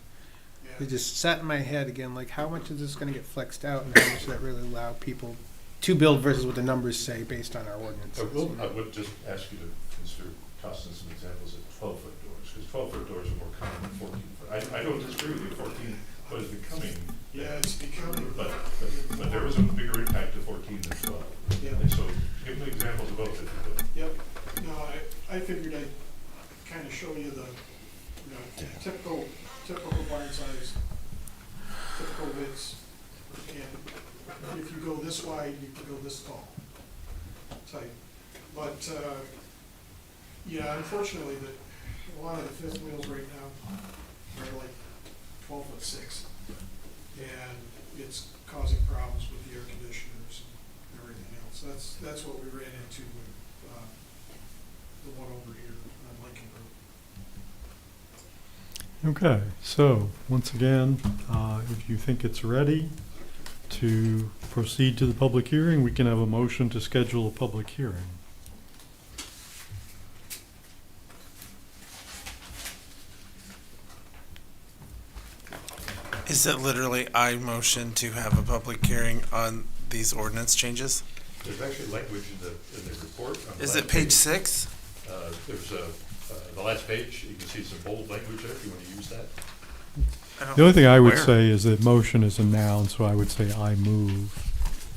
J: Yeah.
F: it just sat in my head again, like how much is this gonna get flexed out, and how much does that really allow people to build versus what the numbers say based on our ordinance?
B: I would just ask you to consider tossing some examples of 12-foot doors, because 12-foot doors are more common than 14-foot. I don't disagree with you, 14-foot is becoming.
J: Yeah, it's becoming.
B: But there is a bigger impact to 14 than 12.
J: Yeah.
B: And so give me examples of both if you could.
J: Yep. No, I figured I'd kind of show you the, typical barn size, typical widths. And if you go this wide, you can go this tall type. But, yeah, unfortunately, a lot of the fifth wheels right now are like 12'6". And it's causing problems with the air conditioners and everything else. That's what we ran into with, the one over here on Lincoln Road.
A: Okay, so once again, if you think it's ready to proceed to the public hearing, we can have a motion to schedule a public hearing.
H: Is it literally I motion to have a public hearing on these ordinance changes?
B: There's actually language in the report. On the
H: Is
B: last
H: it page 6?
B: There's the last page, you can see some bold language there if you want to use that.
A: The only thing I would
H: Where?
A: say is that motion is a noun, so I would say I move,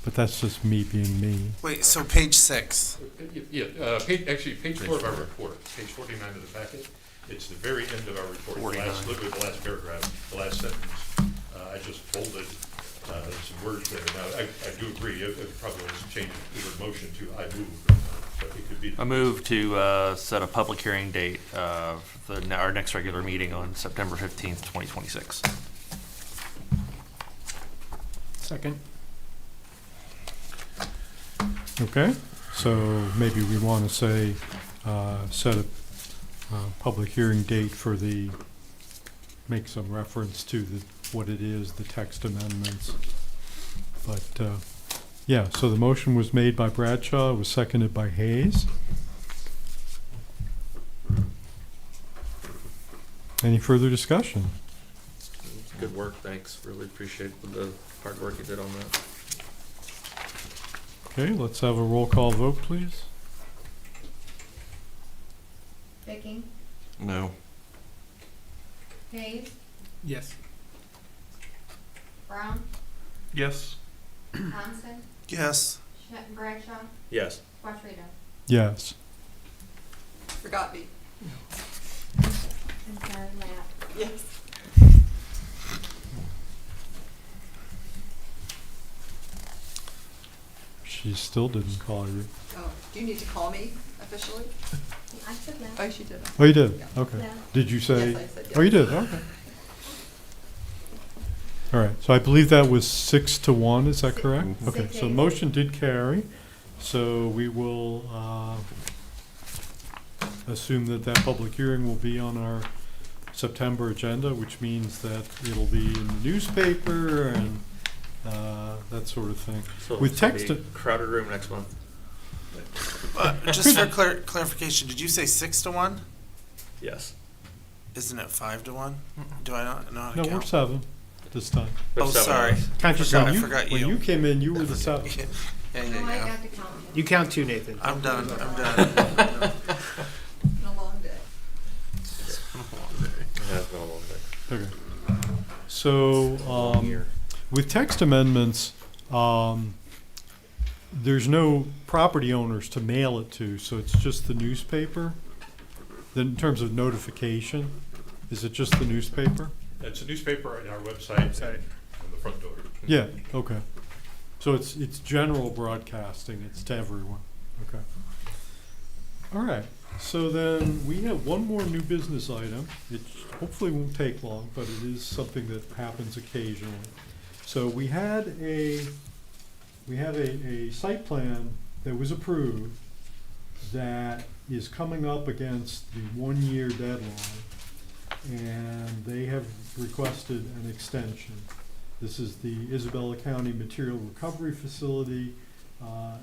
A: but that's just me being me.
H: Wait, so page 6.
B: Yeah, page 4 of our report, page 49 of the packet. It's the very end of our report. Literally the last paragraph, the last sentence. I just bolded some words there. Now, I do agree, it probably was changed the word motion to I move, but it could be.
G: I move to set a public hearing date for our next regular meeting on September 15th, 2026.
F: Second.
A: Okay, so maybe we want to say, set a public hearing date for make some reference to what it is, the text amendments. But, yeah, so the motion was made by Bradshaw, was seconded by Hayes. Any further discussion?
G: Good work, thanks. Really appreciate the hard work you did on that.
A: Okay, let's have a roll call vote, please.
K: Vicky,
E: No.
K: Hayes,
F: Yes.
K: Brown,
I: Yes.
K: Thompson,
H: Yes.
K: Bradshaw,
G: Yes.
K: Quattrino,
A: Yes.
D: Forgot me.
K: and Karen Matt.
D: Yes.
A: She still didn't call you.
D: Oh, do you need to call me officially?
K: I said that.
D: Oh, she did.
A: Oh, you did?
D: Yeah.
A: Okay.
K: Yeah.
A: Did you say?
D: Yes, I said yes.
A: Oh, you did, okay. All right, so I believe that was 6-1, is that correct? Okay, so
K: 6-8.
A: motion did carry, so we will assume that public hearing will be on our September agenda, which means that it'll be in the newspaper and that sort of thing.
G: So
A: With
G: it's gonna
A: text,
G: be crowded room next month.
H: Just for clarification, did you say 6-1?
G: Yes.
H: Isn't it 5-1? Do I not know how to
A: no, we're
H: count?
A: 7 this time.
G: There's
H: Oh,
G: 7 of
H: sorry.
G: us.
F: Count yourself.
H: I forgot
A: When
H: you.
A: you came in, you
H: I
A: were the
H: forgot-
A: 7th.
H: Yeah,
K: No, I
H: yeah.
K: got to count.
F: You count 2, Nathan.
H: I'm done. I'm done.
D: Been a long day.
G: It has been a long day.
A: Okay. So, with text amendments, there's no property owners to mail it to, so it's just the newspaper? Then in terms of notification, is it just the newspaper?
B: It's a newspaper on our website and on the front door.
A: Yeah, okay. So it's general broadcasting, it's to everyone, okay. All right, so then we have one more new business item. It hopefully won't take long, but it is something that happens occasionally. So we have a site plan that was approved that is coming up against the 1-year deadline. and they have requested an extension. This is the Isabella County Material Recovery Facility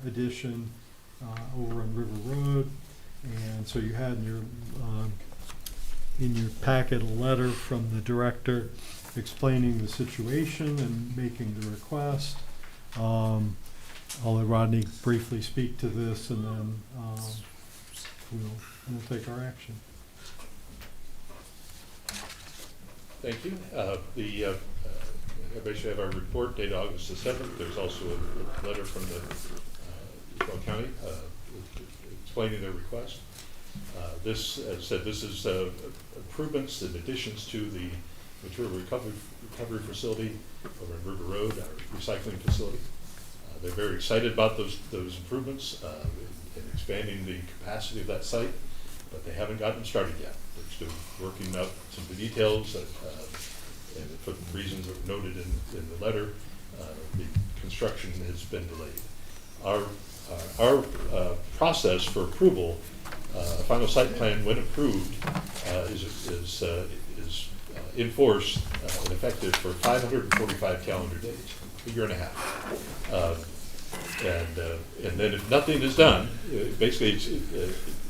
A: addition over on River Road. And so you had in your packet a letter from the director explaining the situation and making the request. I'll let Rodney briefly speak to this, and then we'll take our action.
B: Thank you. Everybody should have our report dated August the 7th. There's also a letter from the Isabella County explaining their request. This, as said, this is improvements and additions to the material recovery facility over on River Road, our recycling facility. They're very excited about those improvements and expanding the capacity of that site, but they haven't gotten started yet. They're still working out some of the details, and for the reasons that were noted in the letter, the construction has been delayed. Our process for approval, final site plan, when approved, is in force and effective for 545 calendar days, a year and a half. And then if nothing is done, basically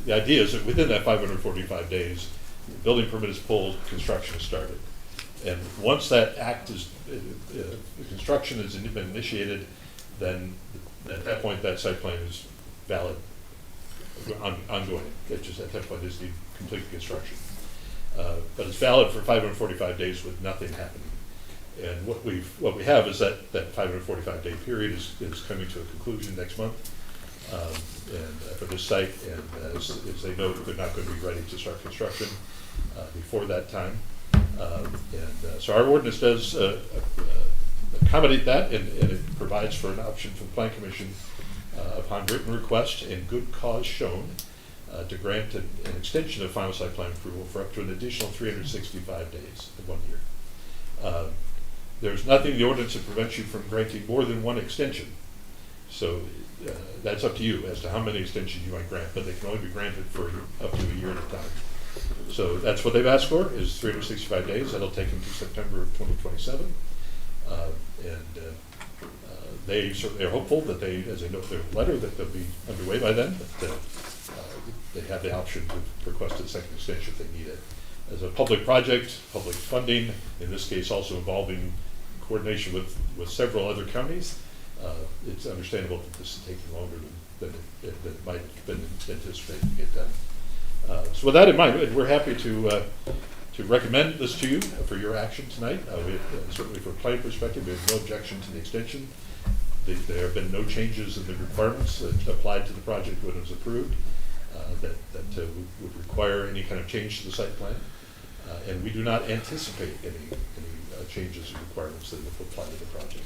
B: the idea is that within that 545 days, the building permit is pulled, construction is started. And once that act is, construction has been initiated, then at that point that site plan is valid, ongoing. It just at that point is the complete construction. But it's valid for 545 days with nothing happening. And what we have is that 545-day period is coming to a conclusion next month, and for this site. And as they know, they're not going to be ready to start construction before that time. So our ordinance does accommodate that, and it provides for an option for the Plan Commission upon written request and good cause shown to grant an extension of final site plan approval for up to an additional 365 days in 1 year. There's nothing in the ordinance that prevents you from granting more than one extension. So that's up to you as to how many extensions you might grant, but they can only be granted for up to a year at a time. So that's what they've asked for, is 365 days. That'll take them to September of 2027. They certainly are hopeful that they, as they note their letter, that they'll be underway by then, but they have the option to request a second extension if they need it. As a public project, public funding, in this case also involving coordination with several other counties, it's understandable that this is taking longer than it might have been anticipated to get done. So with that in mind, we're happy to recommend this to you for your action tonight. Certainly from a planning perspective, we have no objection to the extension. There have been no changes in the requirements that applied to the project when it was approved that would require any kind of change to the site plan. And we do not anticipate any changes or requirements that would apply to the project.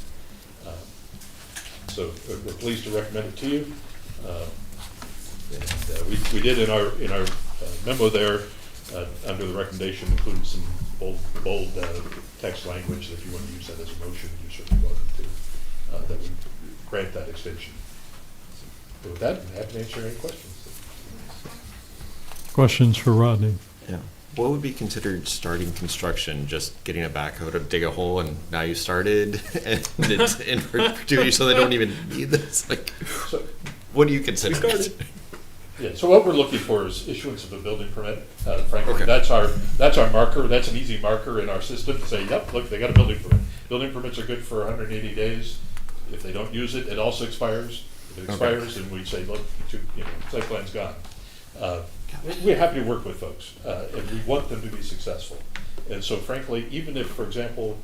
B: So we're pleased to recommend it to you. And we did in our memo there, under the recommendation, include some bold text language. If you want to use that as a motion, you certainly welcome to. That would grant that extension. So with that, I'm happy to answer any questions.
A: Questions for Rodney?
E: Yeah. What would be considered starting construction? Just getting a backhoe to dig a hole and now you started and it's in perpetuity, so they don't even need this? Like,
B: So,
E: what do you consider?
B: yeah, so what we're looking for is issuance of a building permit. Frankly,
E: Okay.
B: that's our marker. That's an easy marker in our system to say, yep, look, they got a building permit. Building permits are good for 180 days. If they don't use it, it also expires. If it expires, then we say, look, site plan's gone. We're happy to work with folks, and we want them to be successful. And so frankly, even if, for example,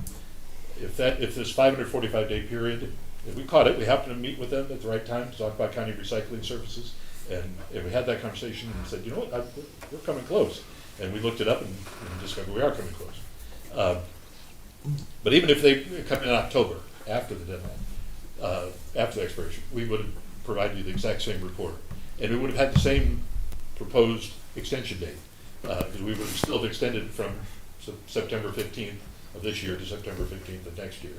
B: if this 545-day period, if we caught it, we happened to meet with them at the right time to talk about county recycling services, and we had that conversation and said, you know what, we're coming close. And we looked it up and discovered we are coming close. But even if they come in October, after the deadline, after the expiration, we would have provided you the exact same report. And we would have had the same proposed extension date, because we would have still extended from September 15th of this year to September 15th of next year.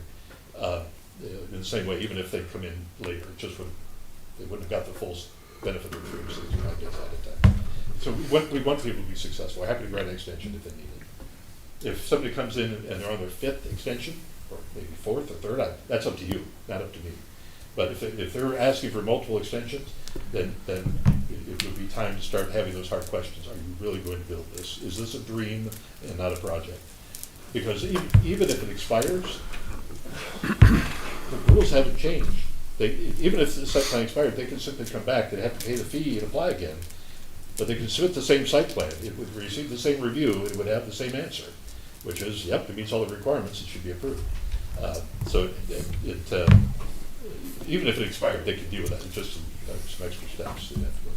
B: In the same way, even if they come in later, they wouldn't have got the full benefit of the 365 days at a time. So we want people to be successful. We're happy to grant an extension if they need it. if somebody comes in and they're on their 5th extension, or maybe 4th or 3rd, that's up to you, not up to me. But if they're asking for multiple extensions, then it would be time to start having those hard questions. Are you really going to build this? Is this a dream and not a project? Because even if it expires, the rules haven't changed. Even if the site plan expired, they can simply come back, they'd have to pay the fee and apply again. But they can submit the same site plan, it would receive the same review, it would have the same answer, which is, yep, it meets all the requirements, it should be approved. So even if it expired, they could deal with that, it's just some extra steps they have to go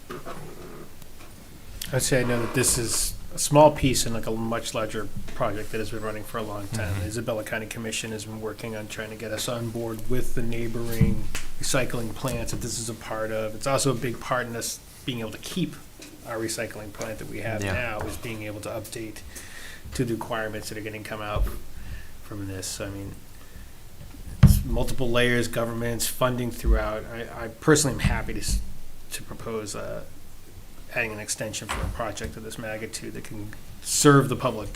B: through.
F: I'd say I know that this is a small piece in like a much larger project that has been running for a long time. The Isabella County Commission has been working on trying to get us on board with the neighboring recycling plants that this is a part of. It's also a big part in us being able to keep our recycling plant that we have now, is being able to update to the requirements that are getting come out from this. I mean, it's multiple layers, governments, funding throughout. I personally am happy to propose adding an extension for a project of this magnitude that can serve the public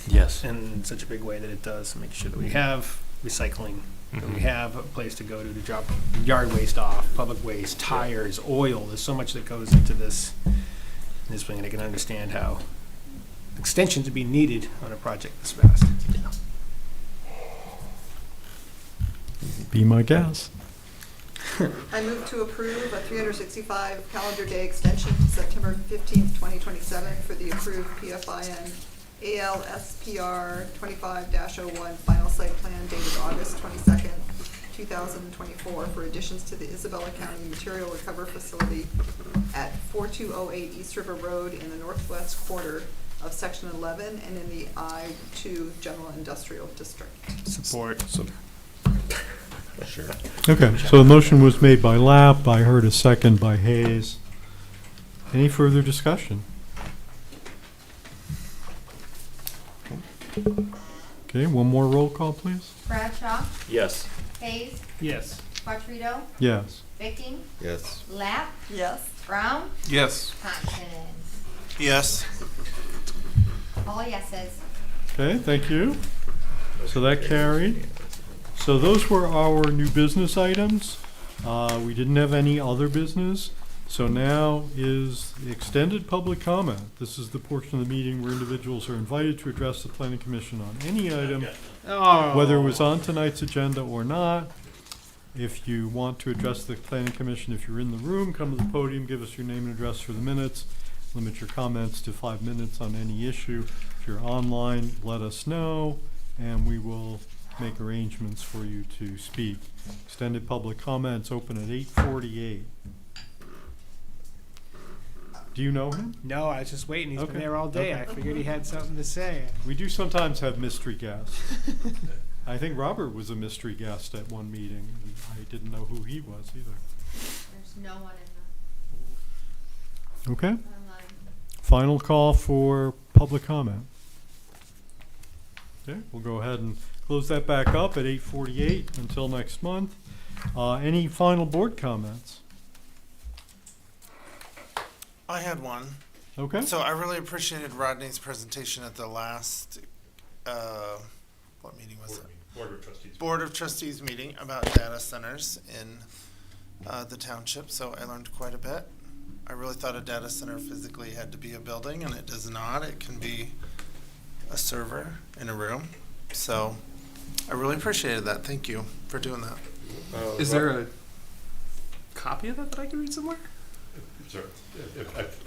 F: in such a big way that it does, and make sure that we have recycling, that we have a place to go to drop yard waste off, public waste, tires, oil. There's so much that goes into this thing, and I can understand how extensions would be needed on a project this fast.
A: Be my guest.
D: I move to approve a 365 calendar day extension to September 15th, 2027 for the approved PFIN ALSPR 25-01 final site plan dated August 22nd, 2024 for additions to the Isabella County Material Recovery Facility at 4208 East River Road in the northwest quarter of Section 11 and in the I-2 General Industrial District.
F: Support.
E: Sure.
A: Okay, so the motion was made by Lapp, I heard a second by Hayes. Any further discussion? Okay, one more roll call, please.
K: Bradshaw,
G: Yes.
K: Hayes,
F: Yes.
K: Quattrito,
A: Yes.
K: Viking,
E: Yes.
K: Lapp,
D: Yes.
K: Brown,
H: Yes.
K: Thompson.
H: Yes.
K: All yeses.
A: Okay, thank you. So that carried. So those were our new business items. We didn't have any other business. So now is the extended public comment. This is the portion of the meeting where individuals are invited to address the planning commission on any item, whether it was on tonight's agenda or not. If you want to address the planning commission, if you're in the room, come to the podium, give us your name and address for the minutes. Limit your comments to 5 minutes on any issue. If you're online, let us know, and we will make arrangements for you to speak. Extended public comments open at 8:48. Do you know him?
F: No, I was just waiting. He's
A: Okay.
F: been there all day.
A: Okay.
F: I figured he had something to say.
A: We do sometimes have mystery guests. I think Robert was a mystery guest at one meeting. I didn't know who he was either.
K: There's no one in
A: Okay,
K: the online.
A: final call for public comment. Okay, we'll go ahead and close that back up at 8:48 until next month. Any final board comments?
H: I had one.
A: Okay,
H: So I really appreciated Rodney's presentation at the last, what meeting was it?
B: Board of Trustees.
H: Board of Trustees meeting about data centers in the township, so I learned quite a bit. I really thought a data center physically had to be a building, and it does not. It can be a server in a room. So I really appreciated that. Thank you for doing that.
I: Is there a copy of that I can read somewhere?
B: Sir,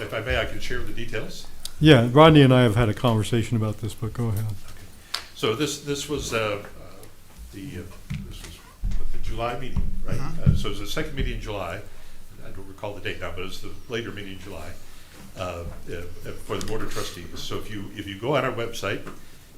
B: if I may, I can share the details.
A: yeah, Rodney and I have had a conversation about this, but go ahead.
B: So this was the July meeting, right? So it was the second meeting in July. I don't recall the date now, but it was the later meeting in July for the Board of Trustees. So if you go on our website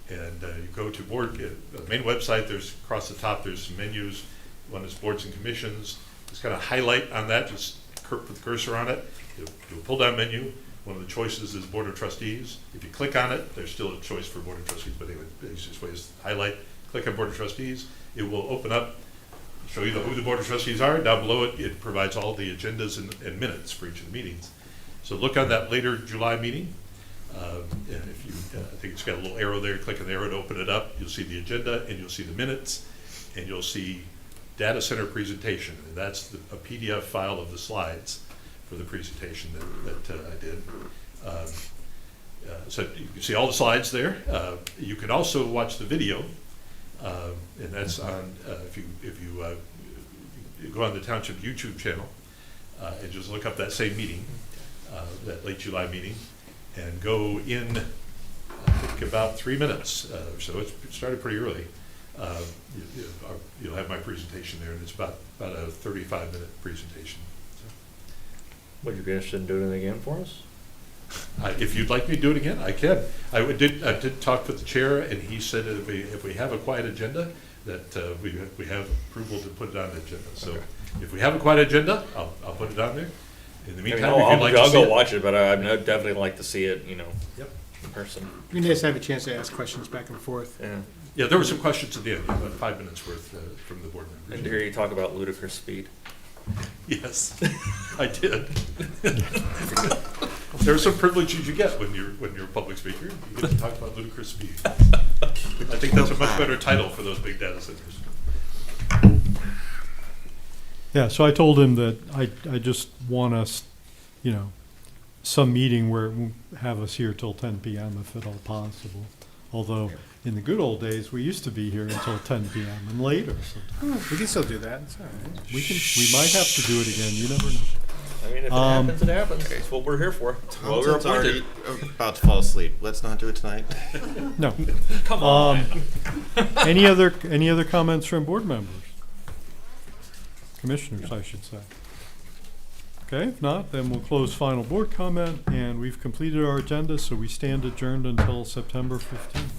B: and you go to the main website, there's across the top there's some menus. One is boards and commissions. Just kind of highlight on that, just put the cursor on it. Do a pull down menu. One of the choices is Board of Trustees. If you click on it, there's still a choice for Board of Trustees, but anyway, the easiest way is highlight, click on Board of Trustees. It will open up, show you who the Board of Trustees are. Down below it, it provides all the agendas and minutes for each of the meetings. So look on that later July meeting. And if you, I think it's got a little arrow there, click on the arrow to open it up, you'll see the agenda, and you'll see the minutes, and you'll see data center presentation, and that's a PDF file of the slides for the presentation that I did. So you can see all the slides there. You can also watch the video, and that's on, if you go on the Township YouTube channel, and just look up that same meeting, that late July meeting, and go in, I think, about 3 minutes. So it started pretty early. You'll have my presentation there, and it's about a 35-minute presentation.
G: Would you be interested in doing it again for us?
B: If you'd like me to do it again, I can. I did talk with the chair, and he said that if we have a quiet agenda, that we have approval to put it on the agenda. So
G: Okay.
B: if we have a quiet agenda, I'll put it on there. In the
G: I mean,
B: meantime, if you'd like to
G: I'll
B: see
G: go
B: it.
G: watch it, but I'd definitely like to see it,
B: Yep.
G: in person.
F: We need to have a chance to ask questions back and forth.
G: Yeah.
B: Yeah, there were some questions at the end, about 5 minutes worth from the board
G: And
B: members.
G: to hear you talk about ludicrous speed.
B: Yes, I did. There are some privileges you get when you're a public speaker. You get to talk about ludicrous speed. I think that's a much better title for those big data centers.
A: Yeah, so I told him that I just want us, some meeting where it won't have us here till 10 p.m. if at all possible. Although, in the good old days, we used to be here until 10 p.m. and later. So
F: We can still do that, it's all right.
A: we might have to do it again, you never know.
G: I mean, if it happens, it happens. That's what we're here for. Well, we're
E: Thompson's already
G: appointed.
E: about to fall asleep. Let's not do it tonight.
A: No.
G: Come on.
A: Any other comments from board members? Commissioners, I should say. Okay, if not, then we'll close final board comment, and we've completed our agenda, so we stand adjourned until September 15th.